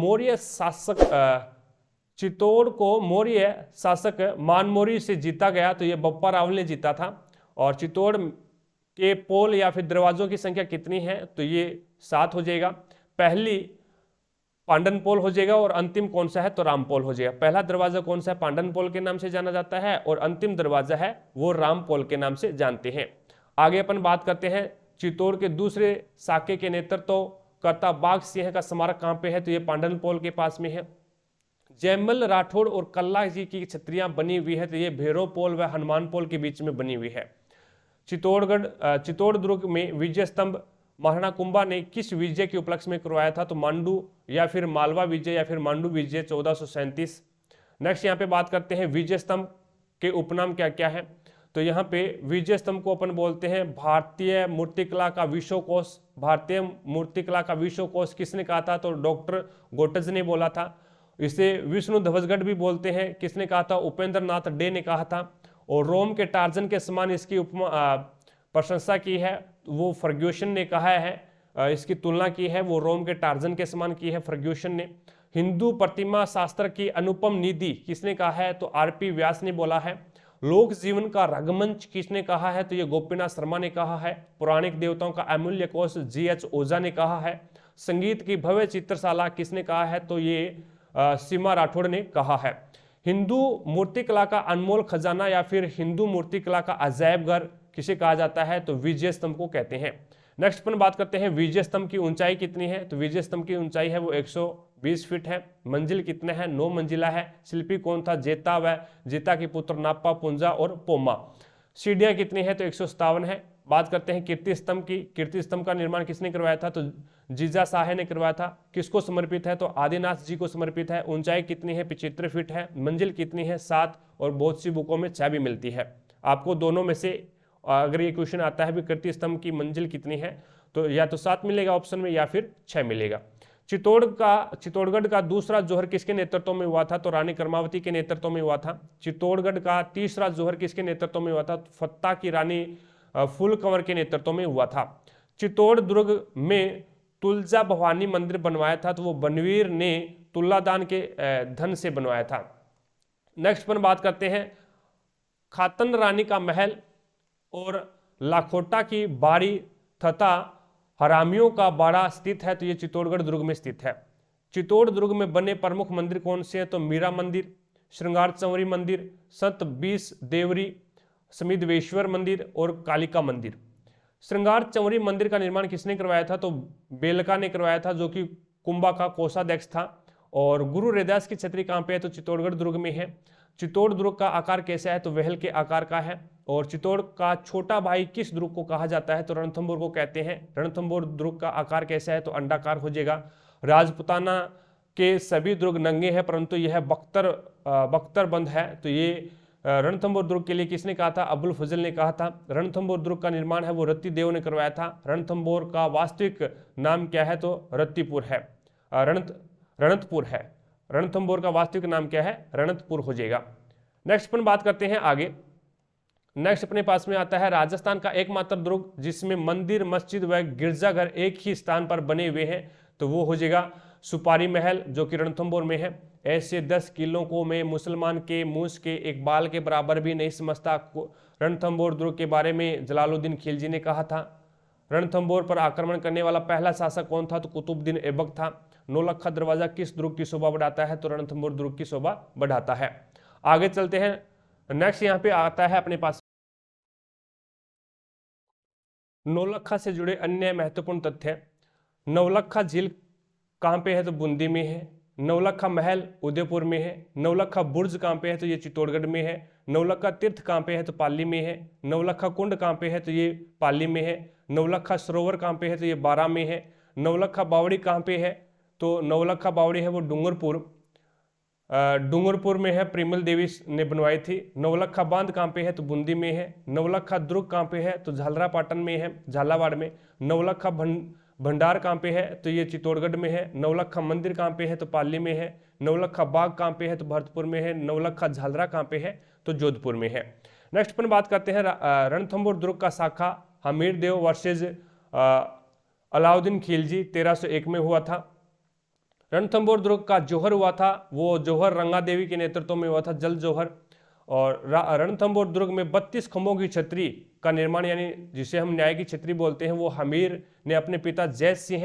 मौर्य शासक मानमोरी से जीता गया तो ये बप्पा रावल ने जीता था। और चित्तौड़ के पोल या फिर दरवाजों की संख्या कितनी है तो ये 7 हो जाएगा। पहली पांडन पोल हो जाएगा और अंतिम कौन सा है तो राम पोल हो जाएगा। पहला दरवाजा कौन सा है पांडन पोल के नाम से जाना जाता है और अंतिम दरवाजा है वो राम पोल के नाम से जानते हैं। आगे अपन बात करते हैं चित्तौड़ के दूसरे साके के नेतृत्व करता बाघ सिंह का स्मारक कहाँ पे है तो ये पांडन पोल के पास में है। जयमल राठौड़ और कल्ला जी की छत्रियां बनी हुई है तो ये भैरव पोल व हनुमान पोल के बीच में बनी हुई है। चित्तौड़ दुर्ग में विजय स्तंभ महाराणा कुंभा ने किस विजय के उपलक्ष्य में करवाया था तो मांडू या फिर मालवा विजय या फिर मांडू विजय 1437। नेक्स्ट यहाँ पे बात करते हैं विजय स्तंभ के उपनाम क्या क्या है तो यहाँ पे विजय स्तंभ को अपन बोलते हैं भारतीय मूर्तिकला का विश्वकोश। भारतीय मूर्तिकला का विश्वकोश किसने कहा था तो डॉक्टर गोटज ने बोला था। इसे विष्णु ध्वजगढ़ भी बोलते हैं, किसने कहा था उपेंद्र नाथ डे ने कहा था। और रोम के टार्जन के समान इसकी प्रशंसा की है वो फर्ग्यूसन ने कहा है, इसकी तुलना की है वो रोम के टार्जन के समान की है फर्ग्यूसन ने। हिंदू प्रतिमा शास्त्र की अनुपम निधि किसने कहा है तो आरपी व्यास ने बोला है। लोक जीवन का रंगमंच किसने कहा है तो ये गोपीनाथ शर्मा ने कहा है। पौराणिक देवताओं का अमूल्य कोश GH ओझा ने कहा है। संगीत की भव्य चित्रशाला किसने कहा है तो ये सीमा राठौड़ ने कहा है। हिंदू मूर्तिकला का अनमोल खजाना या फिर हिंदू मूर्तिकला का अजायब घर किसे कहा जाता है तो विजय स्तंभ को कहते हैं। नेक्स्ट अपन बात करते हैं विजय स्तंभ की ऊंचाई कितनी है तो विजय स्तंभ की ऊंचाई है वो 120 फीट है। मंजिल कितने हैं 9 मंजिला है। शिल्पी कौन था जेता व जेता के पुत्र नाप्पा पुंजा और पोमा। सीढ़ियां कितनी है तो 157 है। बात करते हैं कीर्ति स्तंभ की। कीर्ति स्तंभ का निर्माण किसने करवाया था तो जीजा शाह ने करवाया था। किसको समर्पित है तो आदिनाथ जी को समर्पित है। ऊंचाई कितनी है 75 फीट है। मंजिल कितनी है 7 और बहुत सी बुकों में 6 भी मिलती है। आपको दोनों में से अगर ये क्वेश्चन आता है भी कीर्ति स्तंभ की मंजिल कितनी है तो या तो 7 मिलेगा ऑप्शन में या फिर 6 मिलेगा। चित्तौड़गढ़ का दूसरा जोहर किसके नेतृत्व में हुआ था तो रानी कर्मावती के नेतृत्व में हुआ था। चित्तौड़गढ़ का तीसरा जोहर किसके नेतृत्व में हुआ था तो फत्ता की रानी फूल कंवर के नेतृत्व में हुआ था। चित्तौड़ दुर्ग में तुलजा भवानी मंदिर बनवाया था तो वो बनवीर ने तुलादान के धन से बनवाया था। नेक्स्ट पर बात करते हैं खातन रानी का महल और लाखोटा की बाड़ी तथा हरामियों का बाड़ा स्थित है तो ये चित्तौड़गढ़ दुर्ग में स्थित है। चित्तौड़ दुर्ग में बने प्रमुख मंदिर कौन से हैं तो मीरा मंदिर, श्रृंगार चंवरी मंदिर, संत बीस देवरी, समिधवेश्वर मंदिर और कालिका मंदिर। श्रृंगार चंवरी मंदिर का निर्माण किसने करवाया था तो बेलका ने करवाया था जो कि कुंभा का कोषाध्यक्ष था। और गुरु रैदास की छतरी कहाँ पे है तो चित्तौड़गढ़ दुर्ग में है। चित्तौड़ दुर्ग का आकार कैसा है तो वहल के आकार का है। और चित्तौड़ का छोटा भाई किस दुर्ग को कहा जाता है तो रणथंभौर को कहते हैं। रणथंभौर दुर्ग का आकार कैसा है तो अंडाकार हो जाएगा। राजपुताना के सभी दुर्ग नंगे हैं परंतु यह बख्तर बंद है तो ये रणथंभौर दुर्ग के लिए किसने कहा था अबुल फजल ने कहा था। रणथंभौर दुर्ग का निर्माण है वो रत्ती देव ने करवाया था। रणथंभौर का वास्तविक नाम क्या है तो रत्तीपुर है, रणतपुर है। रणथंभौर का वास्तविक नाम क्या है रणतपुर हो जाएगा। नेक्स्ट अपन बात करते हैं आगे। नेक्स्ट अपने पास में आता है राजस्थान का एकमात्र दुर्ग जिसमें मंदिर मस्जिद व गिरजाघर एक ही स्थान पर बने हुए हैं तो वो हो जाएगा सुपारी महल जो कि रणथंभौर में है। ऐसे 10 किलों को मैं मुसलमान के मूस के एक बाल के बराबर भी नहीं समझता। रणथंभौर दुर्ग के बारे में जलालुद्दीन खिलजी ने कहा था। रणथंभौर पर आक्रमण करने वाला पहला शासक कौन था तो कुतुबुद्दीन ऐबक था। नौलखा दरवाजा किस दुर्ग की शोभा बढ़ाता है तो रणथंभौर दुर्ग की शोभा बढ़ाता है। आगे चलते हैं। नेक्स्ट यहाँ पे आता है अपने पास नौलखा से जुड़े अन्य महत्वपूर्ण तथ्य। नौलखा झील कहाँ पे है तो बूंदी में है। नौलखा महल उदयपुर में है। नौलखा बुर्ज कहाँ पे है तो ये चित्तौड़गढ़ में है। नौलखा तीर्थ कहाँ पे है तो पाली में है। नौलखा कुंड कहाँ पे है तो ये पाली में है। नौलखा सरोवर कहाँ पे है तो ये बारा में है। नौलखा बावड़ी कहाँ पे है तो नौलखा बावड़ी है वो डूंगरपुर में है, प्रेमल देवी ने बनवाई थी। नौलखा बांध कहाँ पे है तो बूंदी में है। नौलखा दुर्ग कहाँ पे है तो झालरापाटन में है, झालावाड़ में। नौलखा भंडार कहाँ पे है, तो ये चित्तौड़गढ़ में है। नवलखा मंदिर कहाँ पे है, तो पाली में है। नवलखा बाग कहाँ पे है, तो भरतपुर में है। नवलखा झालरा कहाँ पे है, तो जोधपुर में है। नेक्स्ट अपन बात करते हैं रणथंभौर दुर्ग का साखा हमीर देव वर्सेज अलाउद्दीन खिलजी 1301 में हुआ था। रणथंभौर दुर्ग का जौहर हुआ था, वो जौहर रंगा देवी के नेतृत्व में हुआ था, जल जौहर। और रणथंभौर दुर्ग में 32 खंभों की छतरी का निर्माण, यानी जिसे हम न्याय की छतरी बोलते हैं, वो हमीर ने अपने पिता जय सिंह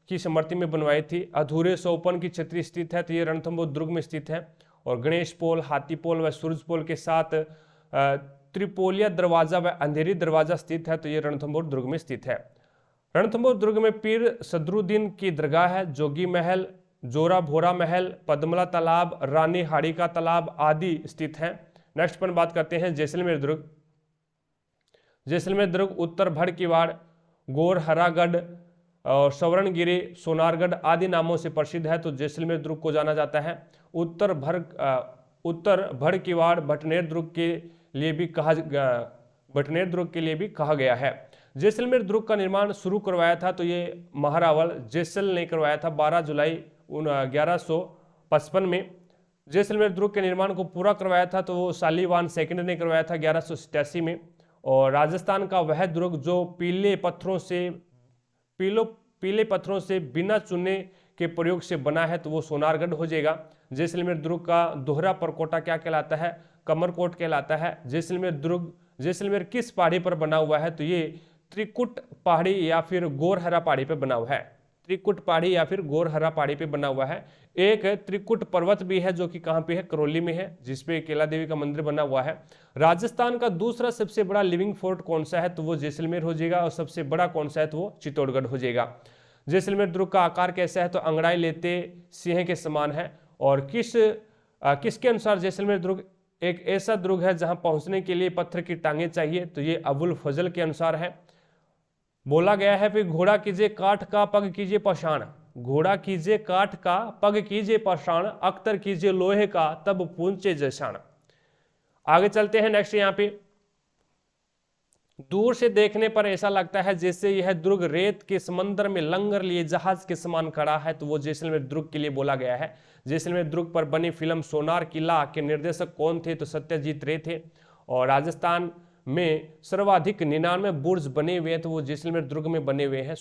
की स्मृति में बनवाई थी। अधूरे सोपन की छतरी स्थित है, तो ये रणथंभौर दुर्ग में स्थित है। और गणेश पोल, हाथी पोल व सूरज पोल के साथ त्रिपोलिया दरवाजा व अंधेरी दरवाजा स्थित है, तो ये रणथंभौर दुर्ग में स्थित है। रणथंभौर दुर्ग में पीर सदरुद्दीन की दरगाह है, जोगी महल, जोरा भोरा महल, पद्मला तालाब, रानी हाड़ी का तालाब आदि स्थित है। नेक्स्ट पर बात करते हैं जैसलमेर दुर्ग। जैसलमेर दुर्ग उत्तर भड़ किवाड़, गोरहरागढ़ और सवर्णगिरी, सोनारगढ़ आदि नामों से प्रसिद्ध है, तो जैसलमेर दुर्ग को जाना जाता है। उत्तर भड़ किवाड़ भटनेर दुर्ग के लिए भी कहा गया है। जैसलमेर दुर्ग का निर्माण शुरू करवाया था, तो ये महारावल जैसल ने करवाया था 12 जुलाई 1155 में। जैसलमेर दुर्ग के निर्माण को पूरा करवाया था, तो वो शालीवान सेकंड ने करवाया था 1187 में। और राजस्थान का वह दुर्ग जो पीले पत्थरों से बिना चूने के प्रयोग से बना है, तो वो सोनारगढ़ हो जाएगा। जैसलमेर दुर्ग का दोहरा परकोटा क्या कहलाता है, कमरकोट कहलाता है। जैसलमेर किस पहाड़ी पर बना हुआ है, तो ये त्रिकुट पहाड़ी या फिर गोरहरा पहाड़ी पे बना हुआ है। त्रिकुट पहाड़ी या फिर गोरहरा पहाड़ी पे बना हुआ है। एक त्रिकुट पर्वत भी है जो कि कहाँ पे है, करौली में है, जिसपे केला देवी का मंदिर बना हुआ है। राजस्थान का दूसरा सबसे बड़ा लिविंग फोर्ट कौन सा है, तो वो जैसलमेर हो जाएगा। और सबसे बड़ा कौन सा है, तो वो चित्तौड़गढ़ हो जाएगा। जैसलमेर दुर्ग का आकार कैसा है, तो अंगड़ाई लेते सिंह के समान है। और किसके अनुसार जैसलमेर दुर्ग एक ऐसा दुर्ग है जहां पहुंचने के लिए पत्थर की टांगे चाहिए, तो ये अबुल फजल के अनुसार है। बोला गया है कि घोड़ा कीजिए काठ का पग कीजिए पाषाण, घोड़ा कीजिए काठ का पग कीजिए पाषाण, अख्तर कीजिए लोहे का तब पूंचे जैसाण। आगे चलते हैं। नेक्स्ट यहाँ पे दूर से देखने पर ऐसा लगता है जैसे यह दुर्ग रेत के समंदर में लंगर लिए जहाज के समान खड़ा है, तो वो जैसलमेर दुर्ग के लिए बोला गया है। जैसलमेर दुर्ग पर बनी फिल्म सोनार किला के निर्देशक कौन थे, तो सत्यजीत रे थे। और राजस्थान में सर्वाधिक 99 बुर्ज बने हुए हैं, तो वो जैसलमेर दुर्ग में बने हुए हैं।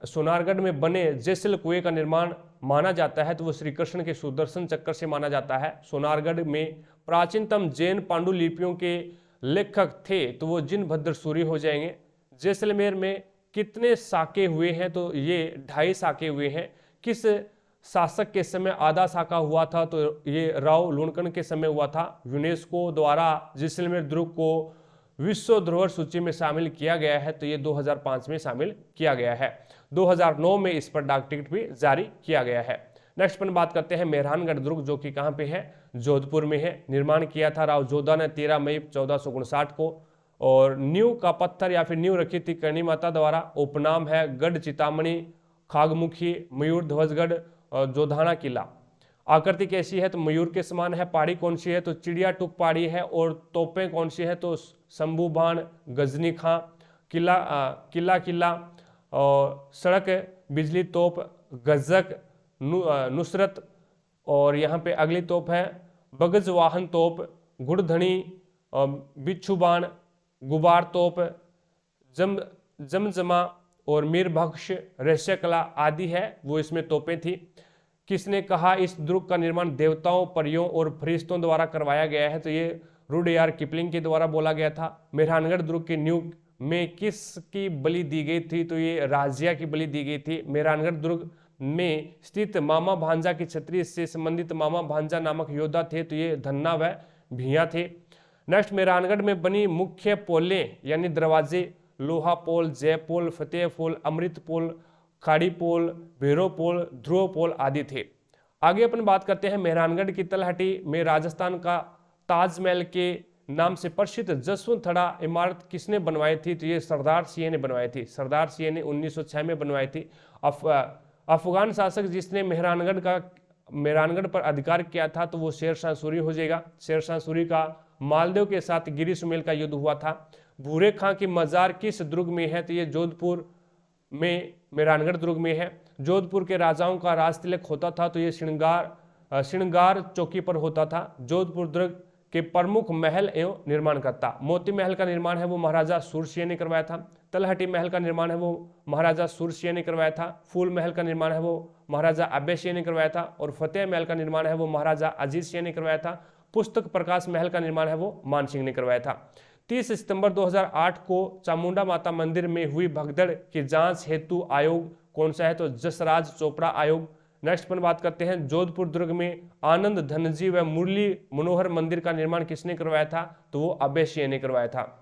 सोनारगढ़ में बने जैसल कुएं का निर्माण माना जाता है, तो वो श्री कृष्ण के सुदर्शन चक्र से माना जाता है। सोनारगढ़ में प्राचीनतम जैन पांडुलिपियों के लेखक थे, तो वो जिनभद्र सूरी हो जाएंगे। जैसलमेर में कितने साके हुए हैं, तो ये 2.5 साके हुए हैं। किस शासक के समय आधा साका हुआ था, तो ये राव लुणकन के समय हुआ था। यूनेस्को द्वारा जैसलमेर दुर्ग को विश्व धरोहर सूची में शामिल किया गया है, तो ये 2005 में शामिल किया गया है। 2009 में इस पर डाक टिकट भी जारी किया गया है। नेक्स्ट पर बात करते हैं मेहरानगढ़ दुर्ग, जो कि कहाँ पे है, जोधपुर में है। निर्माण किया था राव जोधा ने 13 मई 1459 को। और नींव का पत्थर या फिर नींव रखी थी करणी माता द्वारा। उपनाम है गढ़ चितामणि, खागमुखी, मयूर ध्वजगढ़ और जोधाना किला। आकृति कैसी है, तो मयूर के समान है। पहाड़ी कौन सी है, तो चिड़िया टुक पहाड़ी है। और तोपें कौन सी है, तो शंभू बाण, गजनी खां, किला और सड़क बिजली तोप, गजक, नुसरत। और यहाँ पे अगली तोप है बगज वाहन तोप, घुड़धनी, बिच्छू बाण, गुबार तोप, जमजमा और मीरबख्श, रहस्य कला आदि है, वो इसमें तोपें थी। किसने कहा इस दुर्ग का निर्माण देवताओं, परियों और फरिश्तों द्वारा करवाया गया है, तो ये रुडयार्ड किपलिंग के द्वारा बोला गया था। मेहरानगढ़ दुर्ग की नींव में किसकी बलि दी गई थी, तो ये राजिया की बलि दी गई थी। मेहरानगढ़ दुर्ग में स्थित मामा भांजा की छतरी से संबंधित मामा भांजा नामक योद्धा थे, तो ये धन्ना व भिया थे। नेक्स्ट, मेहरानगढ़ में बनी मुख्य पोलें यानी दरवाजे लोहा पोल, जय पोल, फतेह पोल, अमृत पोल, खाड़ी पोल, भैरव पोल, ध्रुव पोल आदि थे। आगे अपन बात करते हैं मेहरानगढ़ की तलहटी में राजस्थान का ताजमहल के नाम से प्रसिद्ध जसवंत थड़ा इमारत किसने बनवाई थी, तो ये सरदार सिंह ने बनवाई थी। सरदार सिंह ने 1906 में बनवाई थी। अफगान शासक जिसने मेहरानगढ़ पर अधिकार किया था, तो वो शेरशाह सूरी हो जाएगा। शेरशाह सूरी का मालदेव के साथ गिरी सुमेल का युद्ध हुआ था। भूरे खां की मजार किस दुर्ग में है, तो ये जोधपुर में मेहरानगढ़ दुर्ग में है। जोधपुर के राजाओं का राज तिलक होता था तो ये श्रृंगार चौकी पर होता था। जोधपुर दुर्ग के प्रमुख महल एवं निर्माणकर्ता, मोती महल का निर्माण है वो महाराजा सूरसिंह ने करवाया था। तलहटी महल का निर्माण है वो महाराजा सूरसिंह ने करवाया था। फूल महल का निर्माण है वो महाराजा अभय सिंह ने करवाया था। और फतेह महल का निर्माण है वो महाराजा अजीत सिंह ने करवाया था। पुस्तक प्रकाश महल का निर्माण है वो मान सिंह ने करवाया था। 30 सितंबर 2008 को चामुंडा माता मंदिर में हुई भगदड़ की जांच हेतु आयोग कौन सा है, तो जसराज चोपड़ा आयोग। नेक्स्ट पर बात करते हैं, जोधपुर दुर्ग में आनंद धनजी व मुरली मनोहर मंदिर का निर्माण किसने करवाया था, तो वो अभय सिंह ने करवाया था।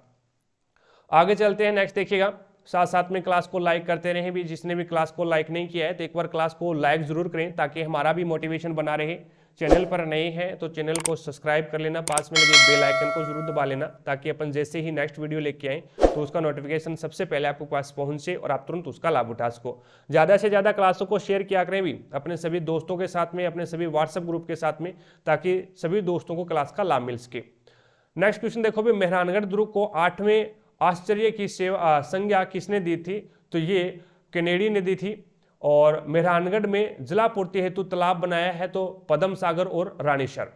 आगे चलते हैं, नेक्स्ट देखिएगा। साथ साथ में क्लास को लाइक करते रहें भी, जिसने भी क्लास को लाइक नहीं किया है तो एक बार क्लास को लाइक जरूर करें ताकि हमारा भी मोटिवेशन बना रहे। चैनल पर नए हैं तो चैनल को सब्सक्राइब कर लेना, पास में लगे बेल आइकन को जरूर दबा लेना ताकि अपन जैसे ही नेक्स्ट वीडियो लेके आए तो उसका नोटिफिकेशन सबसे पहले आपके पास पहुंचे और आप तुरंत उसका लाभ उठा सको। ज़्यादा से ज़्यादा क्लासों को शेयर किया करें भी अपने सभी दोस्तों के साथ में, अपने सभी व्हाट्सएप ग्रुप के साथ में, ताकि सभी दोस्तों को क्लास का लाभ मिल सके। नेक्स्ट क्वेश्चन देखो भी, मेहरानगढ़ दुर्ग को 8वें आश्चर्य की संज्ञा किसने दी थी, तो ये कैनेडी ने दी थी। और मेहरानगढ़ में जलापूर्ति हेतु तालाब बनाया है तो पद्म सागर और रानीसर।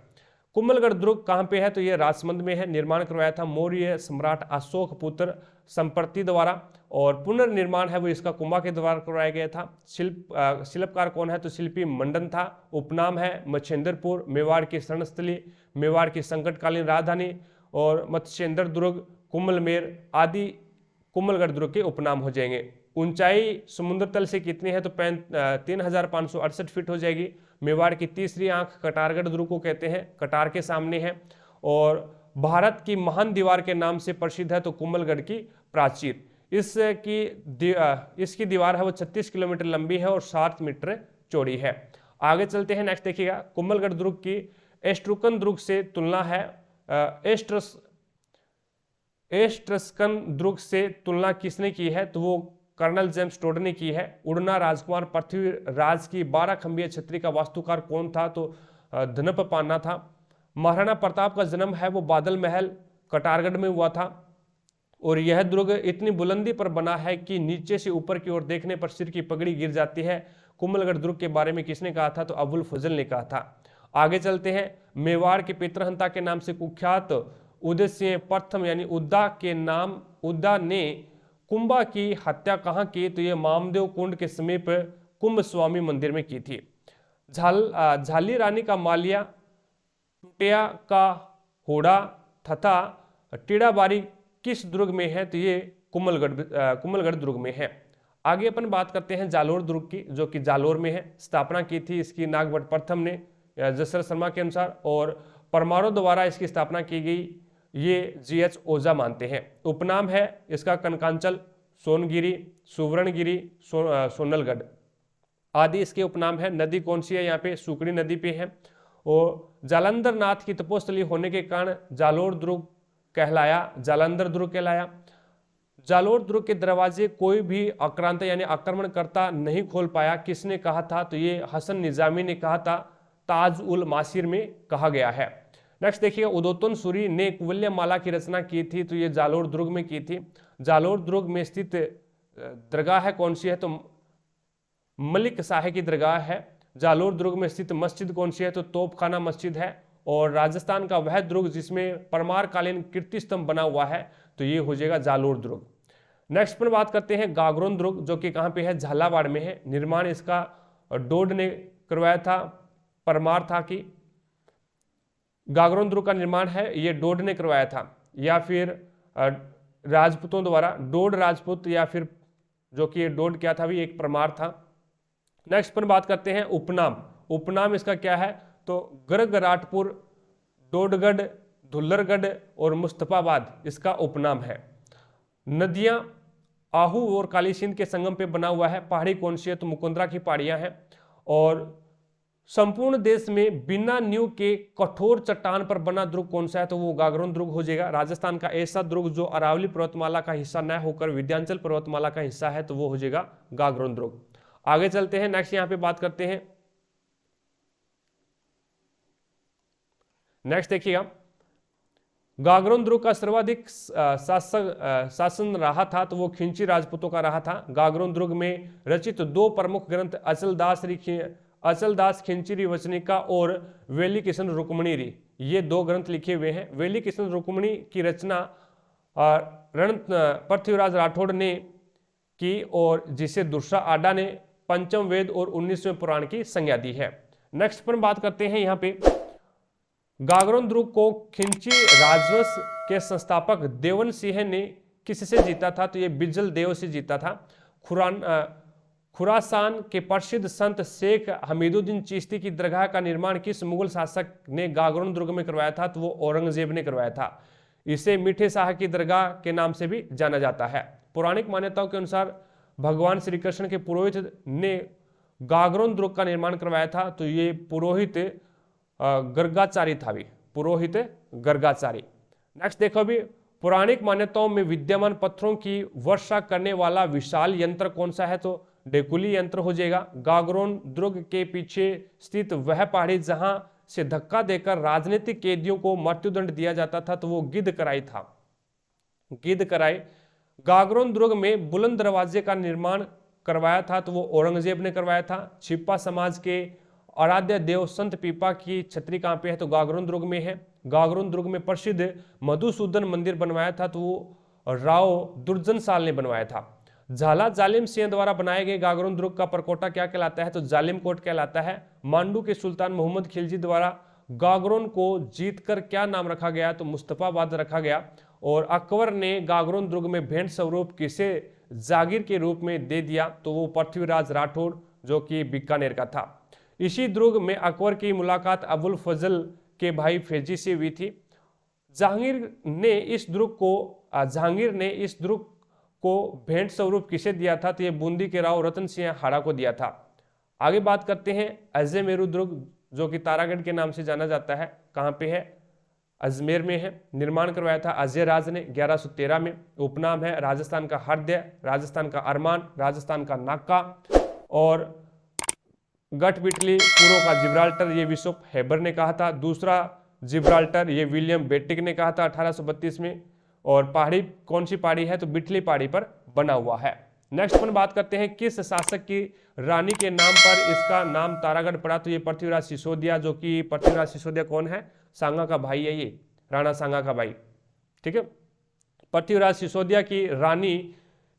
कुंभलगढ़ दुर्ग कहाँ पे है, तो ये राजसमंद में है। निर्माण करवाया था मौर्य सम्राट अशोक पुत्र संप्रति द्वारा। और पुनर्निर्माण है वो इसका कुंभा के द्वारा करवाया गया था। शिल्पकार कौन है, तो शिल्पी मंडन था। उपनाम है मच्छेंद्रपुर, मेवाड़ की शरणस्थली, मेवाड़ की संकटकालीन राजधानी और मत्स्येंद्र दुर्ग, कुंभलमेर आदि कुंभलगढ़ दुर्ग के उपनाम हो जाएंगे। ऊंचाई समुद्र तल से कितनी है, तो 3568 फीट हो जाएगी। मेवाड़ की तीसरी आंख कटारगढ़ दुर्ग को कहते हैं, कटार के सामने है। और भारत की महान दीवार के नाम से प्रसिद्ध है तो कुंभलगढ़ की प्राचीर। इसकी दीवार है वो 36 किलोमीटर लंबी है और 7 मीटर चौड़ी है। आगे चलते हैं, नेक्स्ट देखिएगा। कुंभलगढ़ दुर्ग की एस्ट्रुकन दुर्ग से तुलना है, एस्ट्रस्कन दुर्ग से तुलना किसने की है, तो वो कर्नल जेम्स टोड ने की है। उड़ना राजकुमार पृथ्वीराज की 12 खंभीय छतरी का वास्तुकार कौन था, तो धनप पान्ना था। महाराणा प्रताप का जन्म है वो बादल महल कटारगढ़ में हुआ था। और यह दुर्ग इतनी बुलंदी पर बना है कि नीचे से ऊपर की ओर देखने पर सिर की पगड़ी गिर जाती है। कुंभलगढ़ दुर्ग के बारे में किसने कहा था, तो अबुल फजल ने कहा था। आगे चलते हैं, मेवाड़ के पितृहंता के नाम से कुख्यात उदय सिंह प्रथम यानी उद्दा ने कुंभा की हत्या कहाँ की, तो ये मामदेव कुंड के समीप कुंभ स्वामी मंदिर में की थी। झाली रानी का मालिया, टुटिया का होड़ा तथा टीडाबारी किस दुर्ग में है, तो ये कुंभलगढ़ दुर्ग में है। आगे अपन बात करते हैं जालोर दुर्ग की, जो कि जालोर में है। स्थापना की थी इसकी नागभट्ट प्रथम ने जसर शर्मा के अनुसार, और परमारों द्वारा इसकी स्थापना की गई, ये GH ओझा मानते हैं। उपनाम है इसका कनकांचल, सोनगिरी, सुवर्णगिरी, सोनलगढ़ आदि इसके उपनाम है। नदी कौन सी है, यहाँ पे सुकड़ी नदी पे है। और जालंधर नाथ की तपोस्थली होने के कारण जालोर दुर्ग कहलाया। जालोर दुर्ग के दरवाजे कोई भी आक्रांत यानी आक्रमणकर्ता नहीं खोल पाया, किसने कहा था, तो ये हसन निजामी ने कहा था, ताज उल मासिर में कहा गया है। नेक्स्ट देखिएगा, उदोतन सूरी ने कुवल्य माला की रचना की थी, तो ये जालोर दुर्ग में की थी। जालोर दुर्ग में स्थित दरगाह है कौन सी है, तो मलिक शाह की दरगाह है। जालोर दुर्ग में स्थित मस्जिद कौन सी है, तो तोपखाना मस्जिद है। और राजस्थान का वह दुर्ग जिसमें परमार कालीन कीर्ति स्तंभ बना हुआ है, तो ये हो जाएगा जालोर दुर्ग। नेक्स्ट पर बात करते हैं गागरोन दुर्ग, जो कि कहाँ पे है, झालावाड़ में है। निर्माण इसका डोड ने करवाया था, परमार था कि गागरोन दुर्ग का निर्माण है ये डोड ने करवाया था, या फिर राजपूतों द्वारा, डोड राजपूत, या फिर जो कि डोड क्या था भी एक परमार था। नेक्स्ट पर बात करते हैं उपनाम इसका क्या है, तो गरगराटपुर, डोडगढ़, धुल्लरगढ़ और मुस्तफाबाद इसका उपनाम है। नदियां आहू और काली सिंध के संगम पे बना हुआ है। पहाड़ी कौन सी है, तो मुकुंदरा की पहाड़ियां हैं। और संपूर्ण देश में बिना नींव के कठोर चट्टान पर बना दुर्ग कौन सा है, तो वो गागरोन दुर्ग हो जाएगा। राजस्थान का ऐसा दुर्ग जो अरावली पर्वतमाला का हिस्सा न होकर विंध्याचल पर्वतमाला का हिस्सा है, तो वो हो जाएगा गागरोन दुर्ग। आगे चलते हैं, नेक्स्ट यहां पे बात करते हैं। नेक्स्ट देखिएगा, गागरोन दुर्ग का सर्वाधिक शासन रहा था तो वो खिंची राजपूतों का रहा था। गागरोन दुर्ग में रचित दो प्रमुख ग्रंथ अचलदास खिंचीरी वचनिका और वेली किशन रुक्मणी, ये दो ग्रंथ लिखे हुए हैं। वेली किशन रुक्मणी की रचना पृथ्वीराज राठौड़ ने की और जिसे दुर्सा आडा ने पंचम वेद और 19वें पुराण की संज्ञा दी है। नेक्स्ट पर बात करते हैं यहाँ पे गागरोन दुर्ग को खिंची राजवंश के संस्थापक देवन सिंह ने किससे जीता था तो ये बिजल देव से जीता था। खुरासान के प्रसिद्ध संत शेख हमीदुद्दीन चिश्ती की दरगाह का निर्माण किस मुगल शासक ने गागरोन दुर्ग में करवाया था तो वो औरंगजेब ने करवाया था। इसे मीठे शाह की दरगाह के नाम से भी जाना जाता है। पौराणिक मान्यताओं के अनुसार भगवान श्री कृष्ण के पुरोहित ने गागरोन दुर्ग का निर्माण करवाया था तो ये पुरोहित गर्गाचारी था भी, पुरोहित गर्गाचारी। नेक्स्ट देखो भी पौराणिक मान्यताओं में विद्यमान पत्थरों की वर्षा करने वाला विशाल यंत्र कौन सा है तो डेकुली यंत्र हो जाएगा। गागरोन दुर्ग के पीछे स्थित वह पहाड़ी जहां से धक्का देकर राजनीतिक कैदियों को मृत्युदंड दिया जाता था तो वो गिद्धकराई था, गिद्धकराई। गागरोन दुर्ग में बुलंद दरवाजे का निर्माण करवाया था तो वो औरंगजेब ने करवाया था। छिप्पा समाज के आराध्य देव संत पीपा की छतरी कहाँ पे है तो गागरोन दुर्ग में है। गागरोन दुर्ग में प्रसिद्ध मधुसूदन मंदिर बनवाया था तो वो राव दुर्जन साल ने बनवाया था। झाला जालिम सिंह द्वारा बनाए गए गागरोन दुर्ग का परकोटा क्या कहलाता है तो जालिम कोट कहलाता है। मांडू के सुल्तान मोहम्मद खिलजी द्वारा गागरोन को जीतकर क्या नाम रखा गया तो मुस्तफाबाद रखा गया। और अकबर ने गागरोन दुर्ग में भेंट स्वरूप किसे जागीर के रूप में दे दिया तो वो पृथ्वीराज राठौड़ जो कि बीकानेर का था। इसी दुर्ग में अकबर की मुलाकात अबुल फजल के भाई फैजी से हुई थी। जहांगीर ने इस दुर्ग को भेंट स्वरूप किसे दिया था तो ये बूंदी के राव रतन सिंह हाड़ा को दिया था। आगे बात करते हैं अजमेरू दुर्ग जो कि तारागढ़ के नाम से जाना जाता है, कहाँ पे है अजमेर में है। निर्माण करवाया था अजय राज ने 1113 में। उपनाम है राजस्थान का हृदय, राजस्थान का अरमान, राजस्थान का नाका और गठबिटली पूर्व का जिब्राल्टर, ये बिशप हेबर ने कहा था। दूसरा जिब्राल्टर ये विलियम बेटिक ने कहा था 1832 में। और पहाड़ी कौन सी पहाड़ी है तो बिटली पहाड़ी पर बना हुआ है। नेक्स्ट पर बात करते हैं किस शासक की रानी के नाम पर इसका नाम तारागढ़ पड़ा तो ये पृथ्वीराज सिसोदिया, जो कि पृथ्वीराज सिसोदिया कौन है सांगा का भाई है, ये राणा सांगा का भाई, ठीक है। पृथ्वीराज सिसोदिया की रानी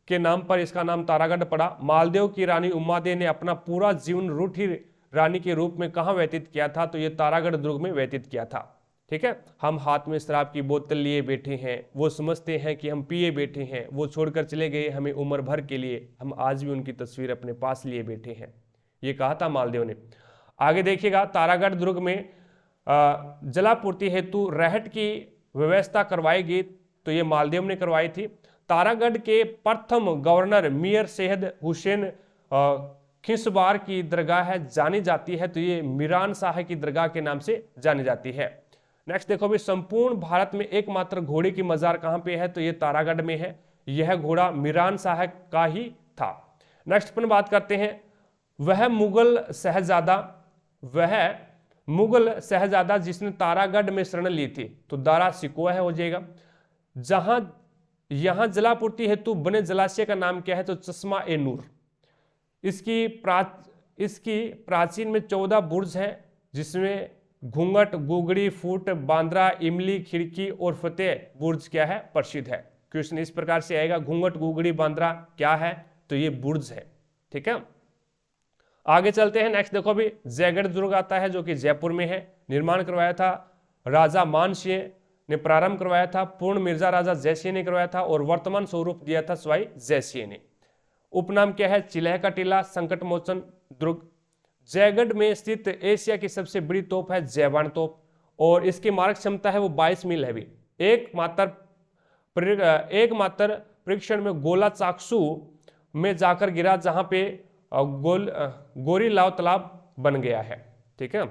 के नाम पर इसका नाम तारागढ़ पड़ा। मालदेव की रानी उमादे ने अपना पूरा जीवन रूठी रानी के रूप में कहाँ व्यतीत किया था तो ये तारागढ़ दुर्ग में व्यतीत किया था, ठीक है। हम हाथ में शराब की बोतल लिए बैठे हैं, वो समझते हैं कि हम पिए बैठे हैं, वो छोड़कर चले गए हमें उम्र भर के लिए, हम आज भी उनकी तस्वीर अपने पास लिए बैठे हैं, ये कहा था मालदेव ने। आगे देखिएगा तारागढ़ दुर्ग में जलापूर्ति हेतु रहट की व्यवस्था करवाई गई तो ये मालदेव ने करवाई थी। तारागढ़ के प्रथम गवर्नर मियर सैयद हुसैन खिसबार की दरगाह है जानी जाती है तो ये मीरान शाह की दरगाह के नाम से जानी जाती है। नेक्स्ट देखो भी संपूर्ण भारत में एकमात्र घोड़े की मजार कहां पे है तो ये तारागढ़ में है। यह घोड़ा मीरान शाह का ही था। नेक्स्ट पर बात करते हैं वह मुगल शहजादा जिसने तारागढ़ में शरण ली थी तो दारा सिकोह हो जाएगा। जहां यहां जलापूर्ति हेतु बने जलाशय का नाम क्या है तो चश्मा ए नूर। इसकी प्राचीन में 14 बुर्ज हैं जिसमें घूंघट, गुगड़ी, फूट, बांद्रा, इमली, खिड़की और फतेह बुर्ज क्या है प्रसिद्ध है। क्वेश्चन इस प्रकार से आएगा घूंघट, गुगड़ी, बांद्रा क्या है तो ये बुर्ज है, ठीक है। आगे चलते हैं। नेक्स्ट देखो भी जयगढ़ दुर्ग आता है जो कि जयपुर में है। निर्माण करवाया था राजा मान सिंह ने, प्रारंभ करवाया था पूर्ण मिर्जा राजा जयसिंह ने करवाया था और वर्तमान स्वरूप दिया था सवाई जयसिंह ने। उपनाम क्या है चिलह का टीला, संकट मोचन दुर्ग। जयगढ़ में स्थित एशिया की सबसे बड़ी तोप है जयबान तोप और इसकी मारक क्षमता है वो 22 मील है भी। एकमात्र परीक्षण में गोला चाकसू में जाकर गिरा जहां पे गोरीलाव तालाब बन गया है, ठीक है।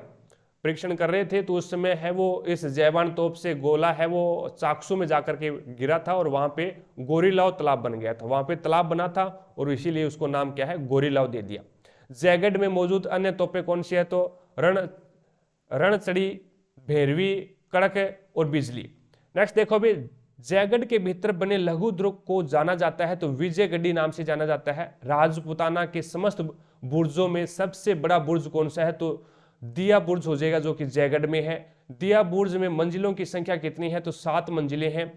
परीक्षण कर रहे थे तो उस समय है वो इस जयबान तोप से गोला है वो चाकसू में जाकर के गिरा था और वहां पे गोरीलाव तालाब बन गया था, वहां पे तालाब बना था और इसीलिए उसको नाम क्या है गोरीलाव दे दिया। जयगढ़ में मौजूद अन्य तोपें कौन सी है तो रणचड़ी, भैरवी, कड़क और बिजली। नेक्स्ट देखो अभी, जयगढ़ के भीतर बने लघु दुर्ग को जाना जाता है तो विजयगढ़ी नाम से जाना जाता है। राजपुताना के समस्त बुर्जों में सबसे बड़ा बुर्ज कौन सा है, तो दिया बुर्ज हो जाएगा, जो कि जयगढ़ में है। दिया बुर्ज में मंजिलों की संख्या कितनी है, तो 7 मंजिलें हैं।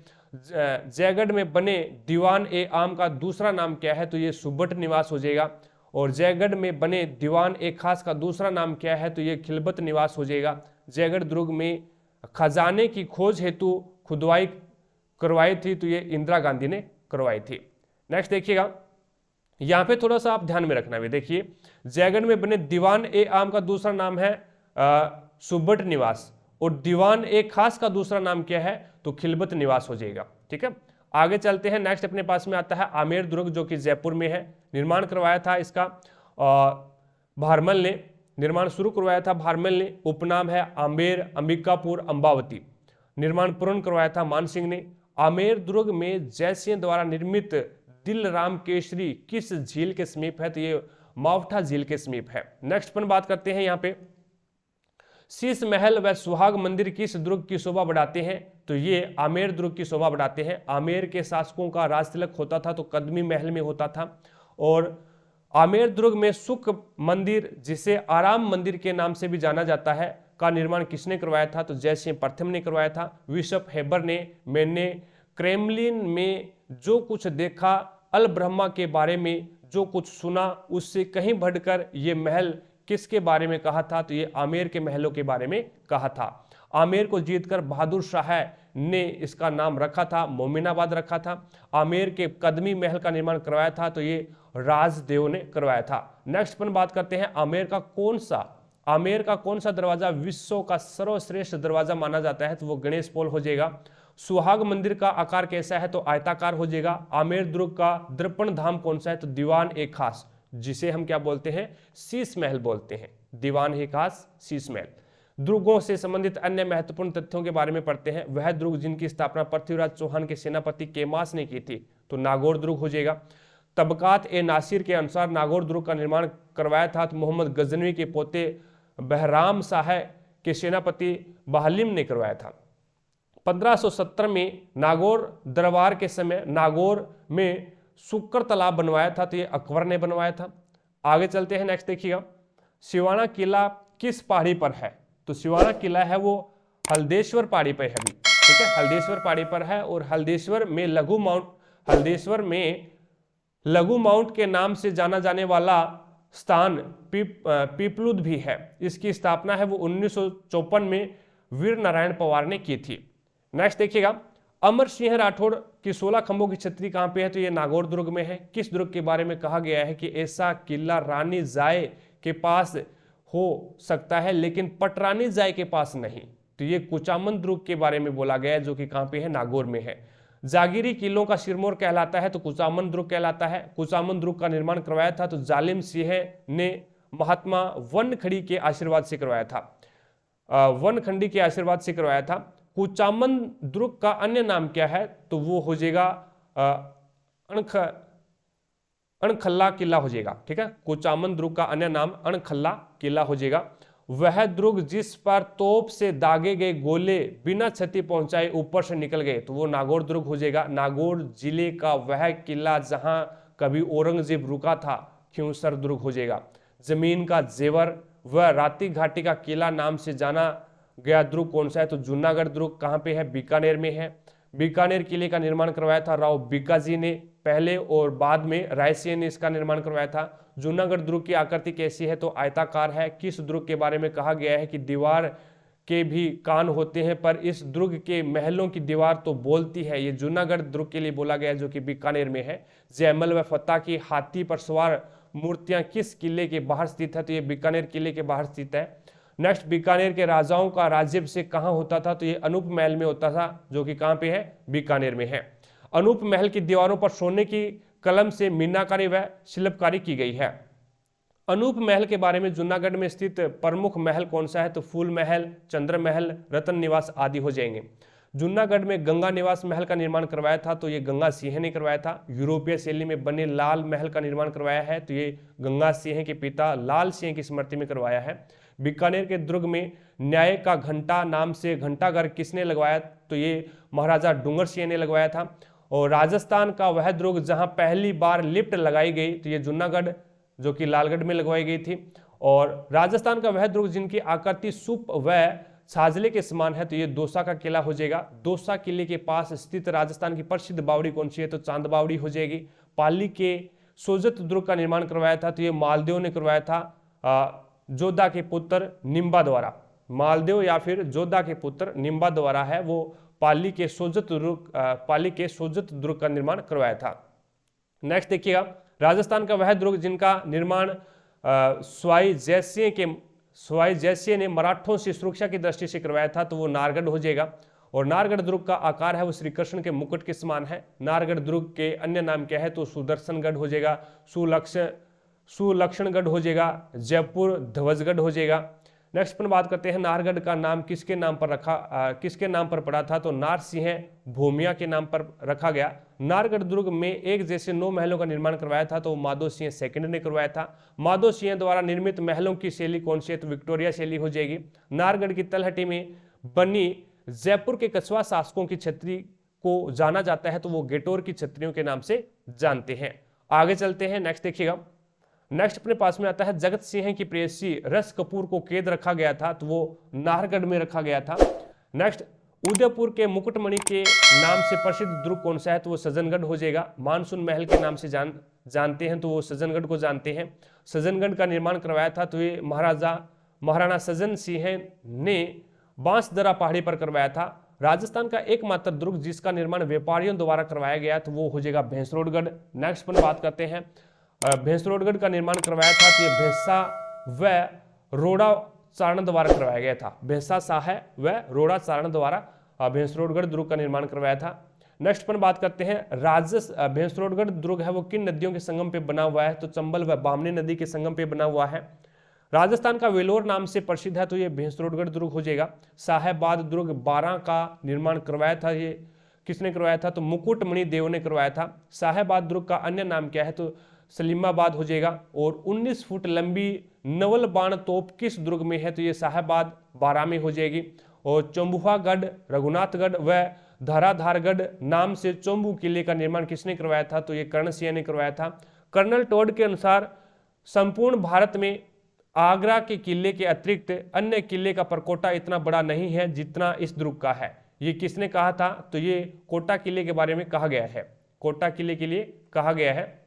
जयगढ़ में बने दीवान ए आम का दूसरा नाम क्या है, तो ये सुबट निवास हो जाएगा। और जयगढ़ में बने दीवान ए खास का दूसरा नाम क्या है, तो ये खिलबत निवास हो जाएगा। जयगढ़ दुर्ग में खजाने की खोज हेतु खुदवाई करवाई थी, तो ये इंदिरा गांधी ने करवाई थी। नेक्स्ट देखिएगा, यहाँ पे थोड़ा सा आप ध्यान में रखना भी, देखिए जयगढ़ में बने दीवान ए आम का दूसरा नाम है सुबट निवास, और दीवान ए खास का दूसरा नाम क्या है, तो खिलबत निवास हो जाएगा। ठीक है, आगे चलते हैं। नेक्स्ट अपने पास में आता है आमेर दुर्ग, जो कि जयपुर में है। निर्माण करवाया था इसका भारमल ने, निर्माण शुरू करवाया था भारमल ने। उपनाम है आमेर, अंबिकापुर, अंबावती। निर्माण पूर्ण करवाया था मान सिंह ने। आमेर दुर्ग में जयसिंह द्वारा निर्मित दिलराम केसरी किस झील के समीप है, तो ये मावठा झील के समीप है। नेक्स्ट पर बात करते हैं यहाँ पे, शीश महल व सुहाग मंदिर किस दुर्ग की शोभा बढ़ाते हैं, तो ये आमेर दुर्ग की शोभा बढ़ाते हैं। आमेर के शासकों का राज तिलक होता था तो कदमी महल में होता था। और आमेर दुर्ग में सुख मंदिर, जिसे आराम मंदिर के नाम से भी जाना जाता है, का निर्माण किसने करवाया था, तो जयसिंह प्रथम ने करवाया था। बिशप हेबर ने। मैंने क्रेमलिन में जो कुछ देखा, अल ब्रह्मा के बारे में जो कुछ सुना, उससे कहीं बढ़कर ये महल किसके बारे में कहा था, तो ये आमेर के महलों के बारे में कहा था। आमेर को जीतकर बहादुर शाह ने इसका नाम रखा था, मोमिनाबाद रखा था। आमेर के कदमी महल का निर्माण करवाया था, तो ये राजदेव ने करवाया था। नेक्स्ट पर बात करते हैं, आमेर का कौन सा दरवाजा विश्व का सर्वश्रेष्ठ दरवाजा माना जाता है, तो वो गणेश पोल हो जाएगा। सुहाग मंदिर का आकार कैसा है, तो आयताकार हो जाएगा। आमेर दुर्ग का दर्पण धाम कौन सा है, तो दीवान ए खास, जिसे हम क्या बोलते हैं, शीश महल बोलते हैं। दीवान ए खास, शीश महल। दुर्गों से संबंधित अन्य महत्वपूर्ण तथ्यों के बारे में पढ़ते हैं। वह दुर्ग जिनकी स्थापना पृथ्वीराज चौहान के सेनापति केमास ने की थी, तो नागौर दुर्ग हो जाएगा। तबकात ए नासिर के अनुसार नागौर दुर्ग का निर्माण करवाया था, तो मोहम्मद गजनवी के पोते बहराम शाह के सेनापति बहालिम ने करवाया था। 1570 में नागौर दरबार के समय नागौर में शुक्र तालाब बनवाया था, तो ये अकबर ने बनवाया था। आगे चलते हैं। नेक्स्ट देखिएगा, सिवाना किला किस पहाड़ी पर है, तो सिवाना किला है वो हल्देश्वर पहाड़ी पर है भी। ठीक है, हल्देश्वर पहाड़ी पर है। और हल्देश्वर में लघु माउंट के नाम से जाना जाने वाला स्थान पीपलुद भी है। इसकी स्थापना है वो 1954 में वीर नारायण पवार ने की थी। नेक्स्ट देखिएगा, अमर सिंह राठौड़ की 16 खंभों की छतरी कहां पे है, तो ये नागौर दुर्ग में है। किस दुर्ग के बारे में कहा गया है कि ऐसा किला रानी जाय के पास हो सकता है लेकिन पटरानी जाय के पास नहीं, तो ये कुचामन दुर्ग के बारे में बोला गया है, जो कि कहां पे है, नागौर में है। जागीरी किलों का सिरमौर कहलाता है, तो कुचामन दुर्ग कहलाता है। कुचामन दुर्ग का निर्माण करवाया था, तो जालिम सिंह ने महात्मा वनखड़ी के आशीर्वाद से करवाया था। वनखंडी के आशीर्वाद से करवाया था। कुचामन दुर्ग का अन्य नाम क्या है, तो वो हो जाएगा अणखल्ला किला हो जाएगा। ठीक है, कुचामन दुर्ग का अन्य नाम अणखल्ला किला हो जाएगा। वह दुर्ग जिस पर तोप से दागे गए गोले बिना क्षति पहुंचाए ऊपर से निकल गए, तो वो नागौर दुर्ग हो जाएगा। नागौर जिले का वह किला जहां कभी औरंगजेब रुका था, खिंवसर दुर्ग हो जाएगा। जमीन का जेवर व राती घाटी का किला नाम से जाना गया दुर्ग कौन सा है, तो जूनागढ़ दुर्ग कहां पे है, बीकानेर में है। बीकानेर किले का निर्माण करवाया था राव बीकाजी ने पहले, और बाद में रायसिंह ने इसका निर्माण करवाया था। जूनागढ़ दुर्ग की आकृति कैसी है, तो आयताकार है। किस दुर्ग के बारे में कहा गया है कि दीवार के भी कान होते हैं पर इस दुर्ग के महलों की दीवार तो बोलती है, ये जूनागढ़ दुर्ग के लिए बोला गया है, जो कि बीकानेर में है। जयमल व फतेह की हाथी पर सवार मूर्तियां किस किले के बाहर स्थित है, तो ये बीकानेर किले के बाहर स्थित है। नेक्स्ट, बीकानेर के राजाओं का राज्याभिषेक कहाँ होता था, तो ये अनूप महल में होता था, जो कि कहाँ पे है, बीकानेर में है। अनूप महल की दीवारों पर सोने की कलम से मीनाकारी व शिल्पकारी की गई है। अनूप महल के बारे में जूनागढ़ में स्थित प्रमुख महल कौन सा है, तो फूल महल, चंद्र महल, रतन निवास आदि हो जाएंगे। जूनागढ़ में गंगा निवास महल का निर्माण करवाया था, तो ये गंगा सिंह ने करवाया था। यूरोपीय शैली में बने लाल महल का निर्माण करवाया है, तो ये गंगा सिंह के पिता लाल सिंह की स्मृति में करवाया है। बीकानेर के दुर्ग में न्याय का घंटा नाम से घंटाघर किसने लगवाया, तो ये महाराजा डूंगर सिंह ने लगवाया था। और राजस्थान का वह दुर्ग जहां पहली बार लिफ्ट लगाई गई, तो ये जूनागढ़ जो कि लालगढ़ में लगवाई गई थी। और राजस्थान का वह दुर्ग जिनकी आकृति सूप व छाजले के समान है, तो ये दौसा का किला हो जाएगा। दौसा किले के पास स्थित राजस्थान की प्रसिद्ध बावड़ी कौन सी है, तो चांद बावड़ी हो जाएगी। पाली के सोजत दुर्ग का निर्माण करवाया था, तो ये मालदेव ने करवाया था जोधा के पुत्र निम्बा द्वारा। मालदेव या फिर जोधा के पुत्र निम्बा द्वारा है वो पाली के सोजत दुर्ग का निर्माण करवाया था। नेक्स्ट देखिएगा, राजस्थान का वह दुर्ग जिनका निर्माण स्वाई जयसिंह ने मराठों से सुरक्षा की दृष्टि से करवाया था, तो वो नारगढ़ हो जाएगा। और नारगढ़ दुर्ग का आकार है वो श्री कृष्ण के मुकुट के समान है। नारगढ़ दुर्ग के अन्य नाम क्या है, तो सुदर्शनगढ़ हो जाएगा, सुलक्षणगढ़ हो जाएगा, जयपुर ध्वजगढ़ हो जाएगा। नेक्स्ट पर बात करते हैं, नारगढ़ का नाम किसके नाम पर पड़ा था, तो नारसिंह भूमिया के नाम पर रखा गया। नारगढ़ दुर्ग में एक जैसे 9 महलों का निर्माण करवाया था, तो माधो सिंह सेकंड ने करवाया था। माधो सिंह द्वारा निर्मित महलों की शैली कौन सी है, तो विक्टोरिया शैली हो जाएगी। नारगढ़ की तलहटी में बनी जयपुर के कछुआ शासकों की छतरी को जाना जाता है, तो वो गेटोर की छतरियों के नाम से जानते हैं। आगे चलते हैं, नेक्स्ट देखिएगा। नेक्स्ट अपने पास में आता है, जगत सिंह की प्रेयसी रस कपूर को कैद रखा गया था, तो वो नाहरगढ़ में रखा गया था। नेक्स्ट, उदयपुर के मुकुटमणि के नाम से प्रसिद्ध दुर्ग कौन सा है, तो वो सज्जनगढ़ हो जाएगा। मानसून महल के नाम से जानते हैं, तो वो सज्जनगढ़ को जानते हैं। सज्जनगढ़ का निर्माण करवाया था, तो ये महाराणा सज्जन सिंह ने बांसदरा पहाड़ी पर करवाया था। राजस्थान का एकमात्र दुर्ग जिसका निर्माण व्यापारियों द्वारा करवाया गया, तो वो हो जाएगा भैंसरोडगढ़। नेक्स्ट पर बात करते हैं, भैंसरोडगढ़ का निर्माण करवाया था, तो ये भैंसा व रोड़ा चारण द्वारा करवाया गया था। भैंसा शाह व रोड़ा चारण द्वारा भैंसरोडगढ़ दुर्ग का निर्माण करवाया था। नेक्स्ट पर बात करते हैं, भैंसरोडगढ़ दुर्ग है वो किन नदियों के संगम पे बना हुआ है, तो चंबल व बामनी नदी के संगम पे बना हुआ है। राजस्थान का वेलोर नाम से प्रसिद्ध है, तो ये भैंसरोडगढ़ दुर्ग हो जाएगा। साहेबाद दुर्ग 12 का निर्माण करवाया था, ये किसने करवाया था, तो मुकुटमणि देव ने करवाया था। साहेबाद दुर्ग का अन्य नाम क्या है, तो सलीमाबाद हो जाएगा। और 19 फुट लंबी नवल बाण तोप किस दुर्ग में है, तो ये साहेबाद 12 में हो जाएगी। और चंबुहागढ़, रघुनाथगढ़ व धराधारगढ़ नाम से चंबू किले का निर्माण किसने करवाया था, तो ये कर्ण सिंह ने करवाया था। कर्नल टोड के अनुसार संपूर्ण भारत में आगरा के किले के अतिरिक्त अन्य किले का परकोटा इतना बड़ा नहीं है जितना इस दुर्ग का है। ये किसने कहा था, तो ये कोटा किले के बारे में कहा गया है, कोटा किले के लिए कहा गया है।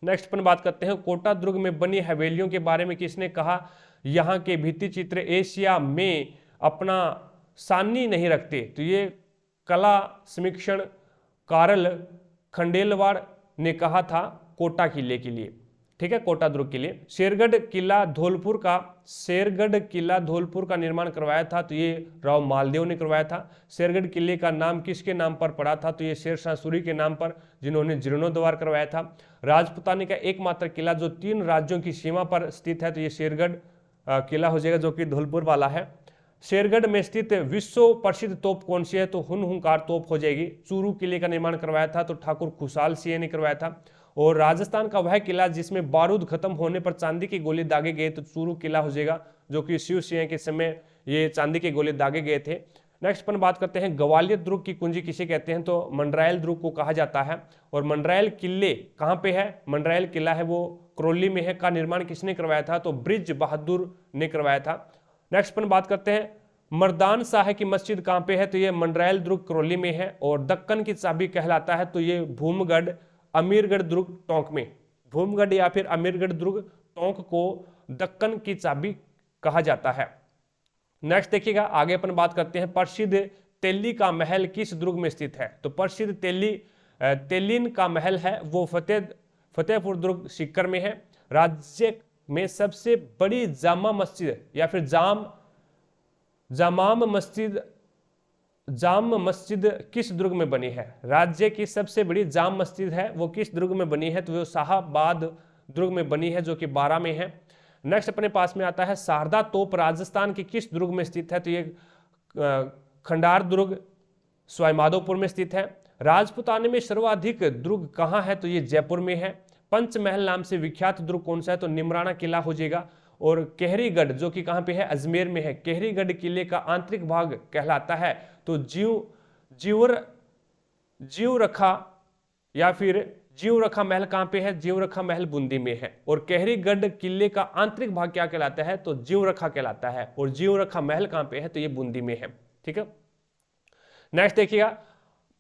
नेक्स्ट पर बात करते हैं, कोटा दुर्ग में बनी हवेलियों के बारे में किसने कहा, यहाँ के भित्ति चित्र एशिया में अपना सानी नहीं रखते, तो ये कला समीक्षण कारल खंडेलवाड़ ने कहा था कोटा किले के लिए, ठीक है, कोटा दुर्ग के लिए। शेरगढ़ किला धौलपुर का निर्माण करवाया था, तो ये राव मालदेव ने करवाया था। शेरगढ़ किले का नाम किसके नाम पर पड़ा था, तो ये शेरशाह सूरी के नाम पर, जिन्होंने जीर्णोद्वार करवाया था। राजपुतानी का एकमात्र किला जो 3 राज्यों की सीमा पर स्थित है, तो ये शेरगढ़ किला हो जाएगा, जो कि धौलपुर वाला है। शेरगढ़ में स्थित विश्व प्रसिद्ध तोप कौन सी है, तो हुनहुंकार तोप हो जाएगी। चूरू किले का निर्माण करवाया था, तो ठाकुर खुशहाल सिंह ने करवाया था। और राजस्थान का वह किला जिसमें बारूद खत्म होने पर चांदी की गोले दागे गए, तो चूरू किला हो जाएगा, जो कि शिव सिंह के समय ये चांदी के गोले दागे गए थे। नेक्स्ट पर बात करते हैं, ग्वालियर दुर्ग की कुंजी किसे कहते हैं, तो मंडरायल दुर्ग को कहा जाता है। और मंडरायल किले कहाँ पे है, मंडरायल किला है वो करौली में है, का निर्माण किसने करवाया था, तो ब्रिज बहादुर ने करवाया था। नेक्स्ट पर बात करते हैं, मर्दान शाह की मस्जिद कहाँ पे है, तो ये मंडरायल दुर्ग करौली में है। और दक्कन की चाबी कहलाता है, तो ये भूमगढ़ अमीरगढ़ दुर्ग टोंक में, भूमगढ़ या फिर अमीरगढ़ दुर्ग टोंक को दक्कन की चाबी कहा जाता है। नेक्स्ट देखिएगा, आगे अपन बात करते हैं, प्रसिद्ध तेली का महल किस दुर्ग में स्थित है, तो प्रसिद्ध तेलिन का महल है वो फतेहपुर दुर्ग सीकर में है। राज्य में सबसे बड़ी जामा मस्जिद या फिर जाम मस्जिद किस दुर्ग में बनी है, राज्य की सबसे बड़ी जाम मस्जिद है वो किस दुर्ग में बनी है, तो वो शाहबाद दुर्ग में बनी है, जो कि 12 में है। नेक्स्ट अपने पास में आता है, शारदा तोप राजस्थान के किस दुर्ग में स्थित है, तो ये खंडार दुर्ग सवाईमाधोपुर में स्थित है। राजपुताने में सर्वाधिक दुर्ग कहाँ है, तो ये जयपुर में है। पंचमहल नाम से विख्यात दुर्ग कौन सा है, तो निमराना किला हो जाएगा। और केहरीगढ़ जो कि कहाँ पे है, अजमेर में है, केहरीगढ़ किले का आंतरिक भाग कहलाता है। तो जीव रखा या फिर जीव रखा महल कहाँ पे है, जीव रखा महल बूंदी में है। और केहरीगढ़ किले का आंतरिक भाग क्या कहलाता है, तो जीव रखा कहलाता है। और जीव रखा महल कहाँ पे है, तो ये बूंदी में है। ठीक है, नेक्स्ट देखिएगा,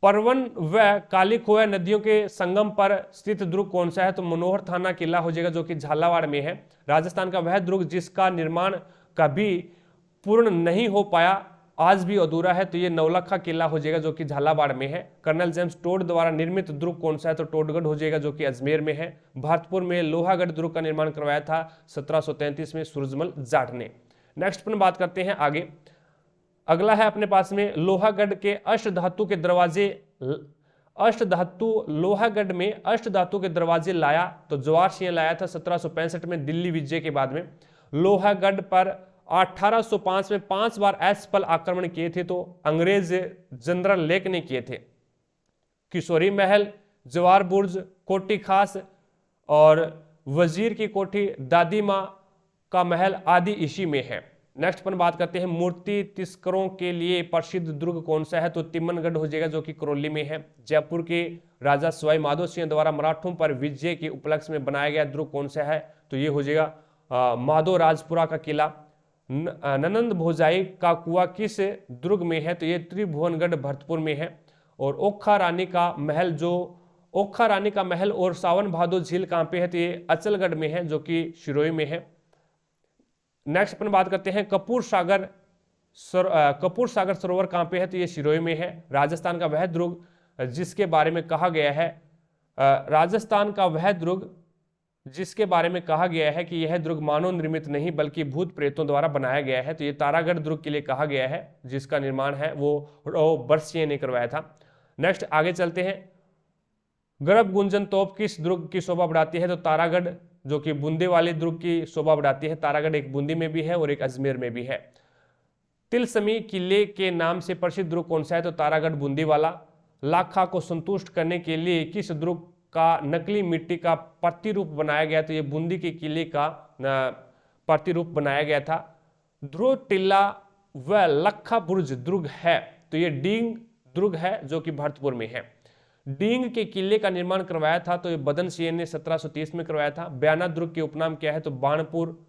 परवन व काली खोया नदियों के संगम पर स्थित दुर्ग कौन सा है, तो मनोहर थाना किला हो जाएगा जो कि झालावाड़ में है। राजस्थान का वह दुर्ग जिसका निर्माण कभी पूर्ण नहीं हो पाया, आज भी अधूरा है, तो ये नौलखा किला हो जाएगा जो कि झालावाड़ में है। कर्नल जेम्स टोड द्वारा निर्मित दुर्ग कौन सा है, तो टोडगढ़ हो जाएगा जो कि अजमेर में है। भरतपुर में लोहागढ़ दुर्ग का निर्माण करवाया था 1733 में सूरजमल जाट ने। नेक्स्ट पर बात करते हैं आगे, अगला है अपने पास में लोहागढ़ के अष्टधातु के दरवाजे। लोहागढ़ में अष्टधातु के दरवाजे लाया, तो जवाहर सिंह लाया था 1765 में दिल्ली विजय के बाद में। लोहागढ़ पर 1805 में 5 बार असफल आक्रमण किए थे, तो अंग्रेज जनरल लेक ने किए थे। किशोरी महल, जवार बुर्ज, कोठी खास और वजीर की कोठी, दादी माँ का महल आदि इसी में है। नेक्स्ट पर बात करते हैं, मूर्ति तस्करों के लिए प्रसिद्ध दुर्ग कौन सा है, तो तिम्मनगढ़ हो जाएगा जो कि करौली में है। जयपुर के राजा सवाई माधो सिंह द्वारा मराठों पर विजय के उपलक्ष्य में बनाया गया दुर्ग कौन सा है, तो ये हो जाएगा माधो राजपुरा का किला। ननंद भोजाई का कुआं किस दुर्ग में है, तो ये त्रिभुवनगढ़ भरतपुर में है। और ओखा रानी का महल और सावन भादो झील कहाँ पे है, तो ये अचलगढ़ में है जो कि शिरोई में है। नेक्स्ट अपन बात करते हैं, कपूर सागर सरोवर कहाँ पे है, तो ये शिरोई में है। राजस्थान का वह दुर्ग जिसके बारे में कहा गया है कि यह दुर्ग मानव निर्मित नहीं बल्कि भूत प्रेतों द्वारा बनाया गया है, तो ये तारागढ़ दुर्ग के लिए कहा गया है, जिसका निर्माण है वो बरसिए ने करवाया था। नेक्स्ट आगे चलते हैं, गर्भ गुंजन तोप किस दुर्ग की शोभा बढ़ाती है, तो तारागढ़ जो कि बूंदी वाली दुर्ग की शोभा बढ़ाती है। तारागढ़ एक बूंदी में भी है और एक अजमेर में भी है। तिलसमी किले के नाम से प्रसिद्ध दुर्ग कौन सा है, तो तारागढ़ बूंदी वाला। लाखा को संतुष्ट करने के लिए किस दुर्ग का नकली मिट्टी का प्रतिरूप बनाया गया, तो ये बूंदी के किले का प्रतिरूप बनाया गया था। ध्रुव टिल्ला व लखा बुर्ज दुर्ग है, तो ये डींग दुर्ग है जो कि भरतपुर में है। डींग के किले का निर्माण करवाया था, तो ये बदन सिंह ने 1730 में करवाया था। बयाना दुर्ग के उपनाम क्या है, तो बाणपुर,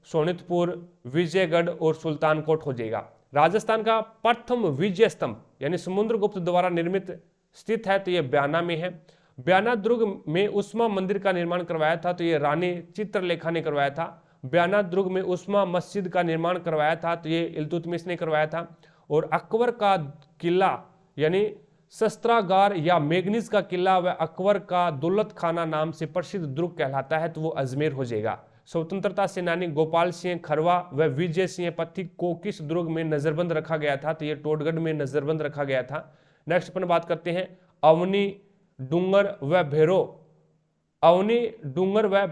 सोनितपुर, विजयगढ़ और सुल्तानकोट हो जाएगा। राजस्थान का प्रथम विजय स्तंभ यानी समुद्रगुप्त द्वारा निर्मित स्थित है, तो ये बयाना में है। बयाना दुर्ग में उस्मा मंदिर का निर्माण करवाया था, तो ये रानी चित्रलेखा ने करवाया था। बयाना दुर्ग में उस्मा मस्जिद का निर्माण करवाया था, तो ये इल्तुतमिश ने करवाया था। और अकबर का किला यानी शस्त्रागार या मेगनीज का किला व अकबर का दौलत खाना नाम से प्रसिद्ध दुर्ग कहलाता है, तो वो अजमेर हो जाएगा। स्वतंत्रता सेनानी गोपाल सिंह खरवा व विजय सिंह पथिक को किस दुर्ग में नजरबंद रखा गया था, तो ये टोडगढ़ में नजरबंद रखा गया था। नेक्स्ट अपन बात करते हैं, अवनी डूंगर व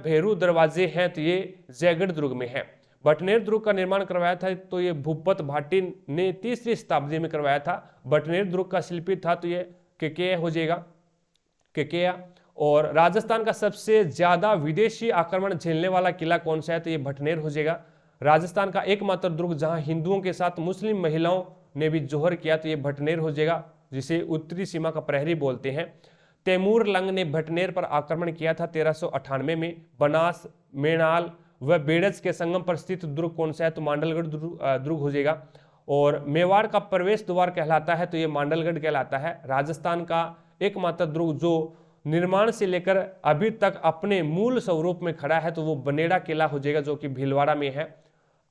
भेरू दरवाजे हैं, तो ये जयगढ़ दुर्ग में है। बटनेर दुर्ग का निर्माण करवाया था, तो ये भूपत भाटी ने 3री शताब्दी में करवाया था। बटनेर दुर्ग का शिल्पी था, तो ये केकेया हो जाएगा, केकेया। और राजस्थान का सबसे ज्यादा विदेशी आक्रमण झेलने वाला किला कौन सा है, तो ये भटनेर हो जाएगा। राजस्थान का एकमात्र दुर्ग जहां हिंदुओं के साथ मुस्लिम महिलाओं ने भी जोहर किया, तो ये भटनेर हो जाएगा, जिसे उत्तरी सीमा का प्रहरी बोलते हैं। तैमूर लंग ने भटनेर पर आक्रमण किया था 1398 में। बनास, मेणाल व बेड़ज के संगम पर स्थित दुर्ग कौन सा है, तो मांडलगढ़ दुर्ग हो जाएगा। और मेवाड़ का प्रवेश द्वार कहलाता है, तो ये मांडलगढ़ कहलाता है। राजस्थान का एकमात्र दुर्ग जो निर्माण से लेकर अभी तक अपने मूल स्वरूप में खड़ा है, तो वो बनेड़ा किला हो जाएगा जो कि भीलवाड़ा में है।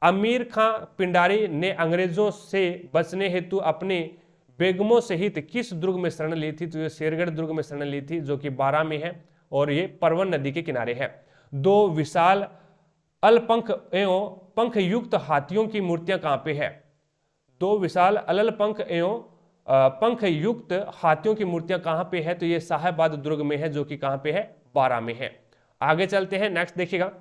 अमीर खां पिंडारी ने अंग्रेजों से बचने हेतु अपने बेगमों सहित किस दुर्ग में शरण ली थी, तो ये शेरगढ़ दुर्ग में शरण ली थी जो कि बारां में है और ये परवन नदी के किनारे है। 2 विशाल अलपंख एवं पंख युक्त हाथियों की मूर्तियां कहां पे है, 2 विशाल अलल पंख एवं पंख युक्त हाथियों की मूर्तियां कहां पे है, तो ये साहेबाद दुर्ग में है जो कि कहां पे है, बारां में है। आगे चलते हैं, नेक्स्ट देखिएगा।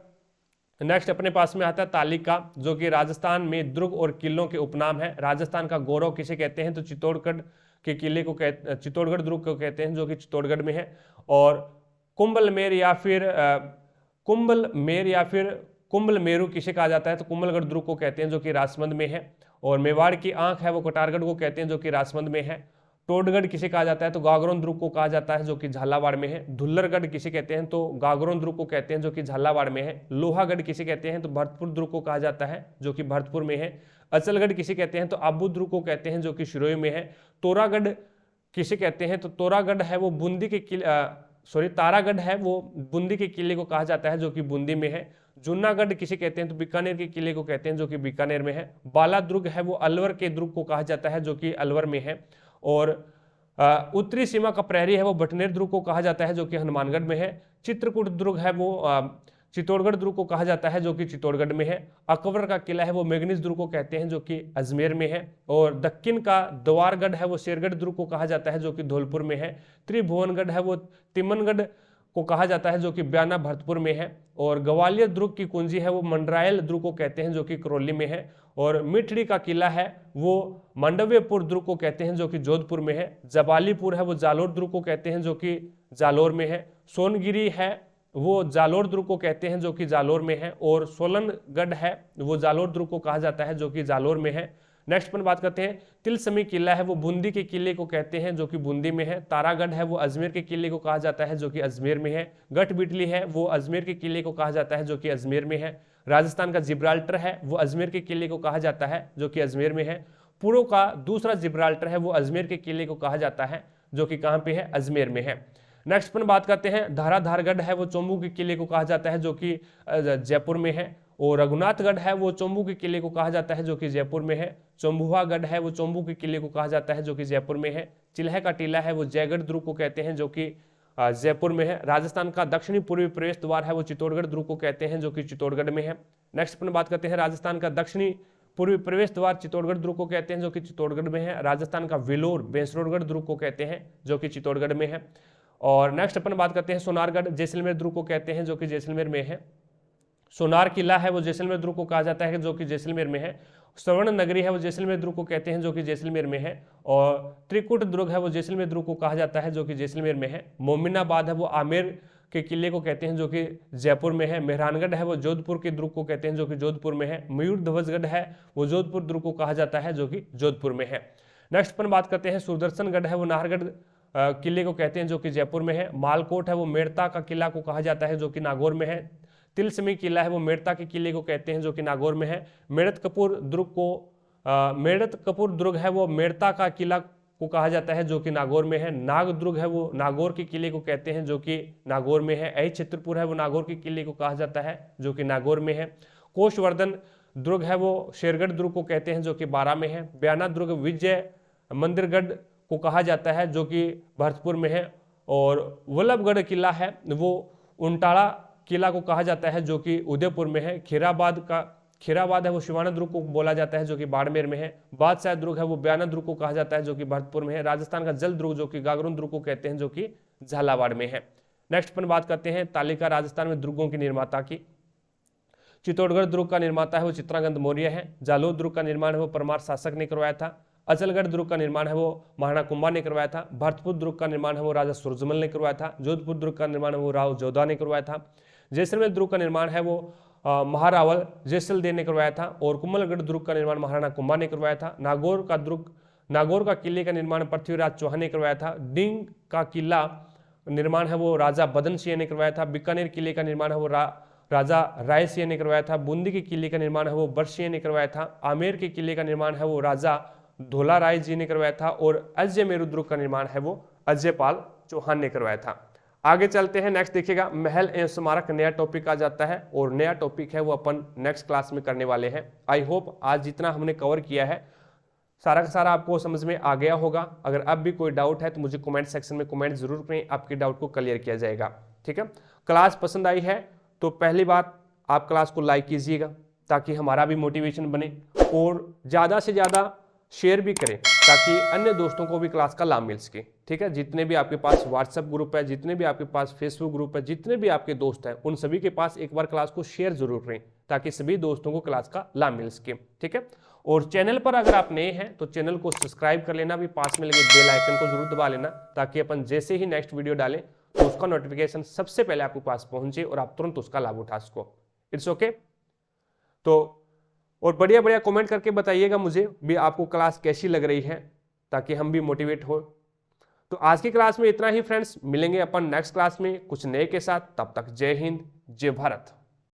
नेक्स्ट अपने पास में आता है तालिका, जो कि राजस्थान में दुर्ग और किलों के उपनाम है। राजस्थान का गौरव किसे कहते हैं, तो चित्तौड़गढ़ के किले को चित्तौड़गढ़ दुर्ग को कहते हैं जो कि चित्तौड़गढ़ में है। और कुंभलमेर या फिर कुंभल मेरू किसे कहा जाता है, तो कुंभलगढ़ दुर्ग को कहते हैं जो कि राजसमंद में है। और मेवाड़ की आंख है वो कटारगढ़ को कहते हैं जो कि राजसमंद में है। टोडगढ़ किसे कहा जाता है, तो गागरोन दुर्ग को कहा जाता है जो कि झालावाड़ में है। धुल्लरगढ़ किसे कहते हैं, तो गागरोन दुर्ग को कहते हैं जो कि झालावाड़ में है। लोहागढ़ किसे कहते हैं, तो भरतपुर दुर्ग को कहा जाता है जो कि भरतपुर में है। अचलगढ़ किसे कहते हैं, तो आबू दुर्ग को कहते हैं जो कि सिरोही में है। तोरागढ़ किसे कहते हैं, तो तोरागढ़ है वो बूंदी के किले तारागढ़ है वो बूंदी के किले को कहा जाता है जो कि बूंदी में है। जूनागढ़ किसे कहते हैं, तो बीकानेर के किले को कहते हैं जो कि बीकानेर में है। बाला दुर्ग है वो अलवर के दुर्ग को कहा जाता है जो कि अलवर में है। और उत्तरी सीमा का प्रहरी है वो बटनेर दुर्ग को कहा जाता है जो कि हनुमानगढ़ में है। चित्रकूट दुर्ग है वो चित्तौड़गढ़ दुर्ग को कहा जाता है जो कि चित्तौड़गढ़ में है। अकबर का किला है वो मेघनिज दुर्ग को कहते हैं जो कि अजमेर में है। और दक्कन का द्वारगढ़ है वो शेरगढ़ दुर्ग को कहा जाता है जो कि धौलपुर में है। त्रिभुवनगढ़ है वो तिमनगढ़ को कहा जाता है जो कि बयाना भरतपुर में है। और ग्वालियर दुर्ग की कुंजी है वो मंडरायल दुर्ग को कहते हैं जो कि करौली में है। और मिठड़ी का किला है वो मांडव्यपुर दुर्ग को कहते हैं जो कि जोधपुर में है। जबालीपुर है वो जालोर दुर्ग को कहते हैं जो कि जालोर में है। सोनगिरी है वो जालोर दुर्ग को कहते हैं जो कि जालोर में है। और सोलनगढ़ है वो जालोर दुर्ग को कहा जाता है जो कि जालोर में है। नेक्स्ट पर बात करते हैं तिलसमी किला है वो बूंदी के किले को कहते हैं जो कि बूंदी में है। तारागढ़ है वो अजमेर के किले को कहा जाता है जो कि अजमेर में है। गठ बिटली है वो अजमेर के किले को कहा जाता है जो कि अजमेर में है। राजस्थान का जिब्राल्टर है वो अजमेर के किले को कहा जाता है जो कि अजमेर में है। पूर्व का दूसरा जिब्राल्टर है वो अजमेर के किले को कहा जाता है जो कि कहाँ पे है, अजमेर में है। नेक्स्ट पर बात करते हैं धाराधारगढ़ है वो चोम्बू के किले को कहा जाता है जो कि जयपुर में है। और रघुनाथगढ़ है वो चोम्बू के किले को कहा जाता है जो कि जयपुर में है। चंबुआगढ़ है वो चोम्बू के किले को कहा जाता है जो कि जयपुर में है। चिल्हे का टीला है वो जयगढ़ दुर्ग को कहते हैं जो कि जयपुर में है। राजस्थान का दक्षिणी पूर्वी प्रवेश द्वार है वो चित्तौड़गढ़ दुर्ग को कहते हैं जो कि चित्तौड़गढ़ में है। नेक्स्ट पर बात करते हैं राजस्थान का दक्षिणी पूर्वी प्रवेश द्वार चित्तौड़गढ़ दुर्ग को कहते हैं जो कि चित्तौड़गढ़ में है। राजस्थान का वेलोर बेंसरोडगढ़ दुर्ग को कहते हैं जो कि चित्तौड़गढ़ में है। और नेक्स्ट अपन बात करते हैं सोनारगढ़ जैसलमेर दुर्ग को कहते हैं जो कि जैसलमेर में है। सोनार किला है वो जैसलमेर दुर्ग को कहा जाता है जो कि जैसलमेर में है। स्वर्ण नगरी है वो जैसलमेर दुर्ग को कहते हैं जो कि जैसलमेर में है। और त्रिकुट दुर्ग है वो जैसलमेर दुर्ग को कहा जाता है जो कि जैसलमेर में है। मोमिनाबाद है वो आमेर के किले को कहते हैं जो कि जयपुर में है। मेहरानगढ़ है वो जोधपुर के दुर्ग को कहते हैं जो कि जोधपुर में है। मयूर ध्वजगढ़ है वो जोधपुर दुर्ग को कहा जाता है जो कि जोधपुर में है। नेक्स्ट पर बात करते हैं सुदर्शनगढ़ है वो नाहरगढ़ किले को कहते हैं जो कि जयपुर में है। मालकोट है वो मेड़ता का किला को कहा जाता है जो कि नागौर में है। तिलस्मी किला है वो मेड़ता के किले को कहते हैं जो कि नागौर में है। मेड़त कपूर दुर्ग है वो मेड़ता का किला को कहा जाता है जो कि नागौर में है। नाग दुर्ग है वो नागौर के किले को कहते हैं जो कि नागौर में है। ऐ चित्रपुर है वो नागौर के किले को कहा जाता है जो कि नागौर में है। कोशवर्धन दुर्ग है वो शेरगढ़ दुर्ग को कहते हैं जो कि बारां में है। बयाना दुर्ग विजय मंदिरगढ़ को कहा जाता है जो कि भरतपुर में है। और वल्लभगढ़ किला है वो उनटाड़ा किला को कहा जाता है जो कि उदयपुर में है। खीराबाद है वो शिवाना दुर्ग को बोला जाता है जो कि बाड़मेर में है। बादशाह दुर्ग है वो बयाना दुर्ग को कहा जाता है जो कि भरतपुर में है। राजस्थान का जल दुर्ग जो कि गागरोन दुर्ग को कहते हैं जो कि झालावाड़ में है। नेक्स्ट पर बात करते हैं तालिका राजस्थान में दुर्गों की निर्माता की। चित्तौड़गढ़ दुर्ग का निर्माता है वो चित्रांगद मौर्य है। जालोर दुर्ग का निर्माण है वो परमार शासक ने करवाया था। अचलगढ़ दुर्ग का निर्माण है वो महाराणा कुंभा ने करवाया था। भरतपुर दुर्ग का निर्माण है वो राजा सूरजमल ने करवाया था। जोधपुर दुर्ग का निर्माण है वो राव जोधा ने करवाया था। जैसलमेर दुर्ग का निर्माण है वो महारावल जैसलदेव ने करवाया था। और कुंभलगढ़ दुर्ग का निर्माण महाराणा कुंभा ने करवाया था। नागौर का किले का निर्माण पृथ्वीराज चौहान ने करवाया था। डिंग का किला निर्माण है वो राजा बदन सिंह ने करवाया था। बीकानेर किले का निर्माण है वो राजा राय सिंह ने करवाया था। बूंदी के किले का निर्माण है वो बरसिंह ने करवाया था। आमेर के किले का निर्माण है वो राजा धोला राय जी ने करवाया था। और अजयमेरु दुर्ग का निर्माण है वो अजयपाल चौहान ने करवाया था। आगे चलते हैं। नेक्स्ट देखिएगा महल एवं स्मारक नया टॉपिक आ जाता है और नया टॉपिक है वो अपन नेक्स्ट क्लास में करने वाले हैं। आई होप आज जितना हमने कवर किया है सारा का सारा आपको समझ में आ गया होगा। अगर अब भी कोई डाउट है तो मुझे कमेंट सेक्शन में कमेंट जरूर करें, आपके डाउट को क्लियर किया जाएगा। ठीक है, क्लास पसंद आई है तो पहली बात आप क्लास को लाइक कीजिएगा ताकि हमारा भी मोटिवेशन बने, और ज़्यादा से ज़्यादा शेयर भी करें ताकि अन्य दोस्तों को भी क्लास का लाभ मिल सके। ठीक है, जितने भी आपके पास व्हाट्सएप ग्रुप है, जितने भी आपके पास फेसबुक ग्रुप है, जितने भी आपके दोस्त हैं, उन सभी के पास एक बार क्लास को शेयर जरूर करें ताकि सभी दोस्तों को क्लास का लाभ मिल सके। ठीक है, और चैनल पर अगर आप नए हैं तो चैनल को सब्सक्राइब कर लेना, भी पास में लगे बेल आइकन को जरूर दबा लेना ताकि अपन जैसे ही नेक्स्ट वीडियो डालें तो उसका नोटिफिकेशन सबसे पहले आपके पास पहुंचे और आप तुरंत उसका लाभ उठा सको। It's okay. तो और बढ़िया बढ़िया कमेंट करके बताइएगा मुझे भी आपको क्लास कैसी लग रही है, ताकि हम भी मोटिवेट हो। तो आज की क्लास में इतना ही फ्रेंड्स, मिलेंगे अपन नेक्स्ट क्लास में कुछ नए के साथ। तब तक जय हिंद, जय भारत।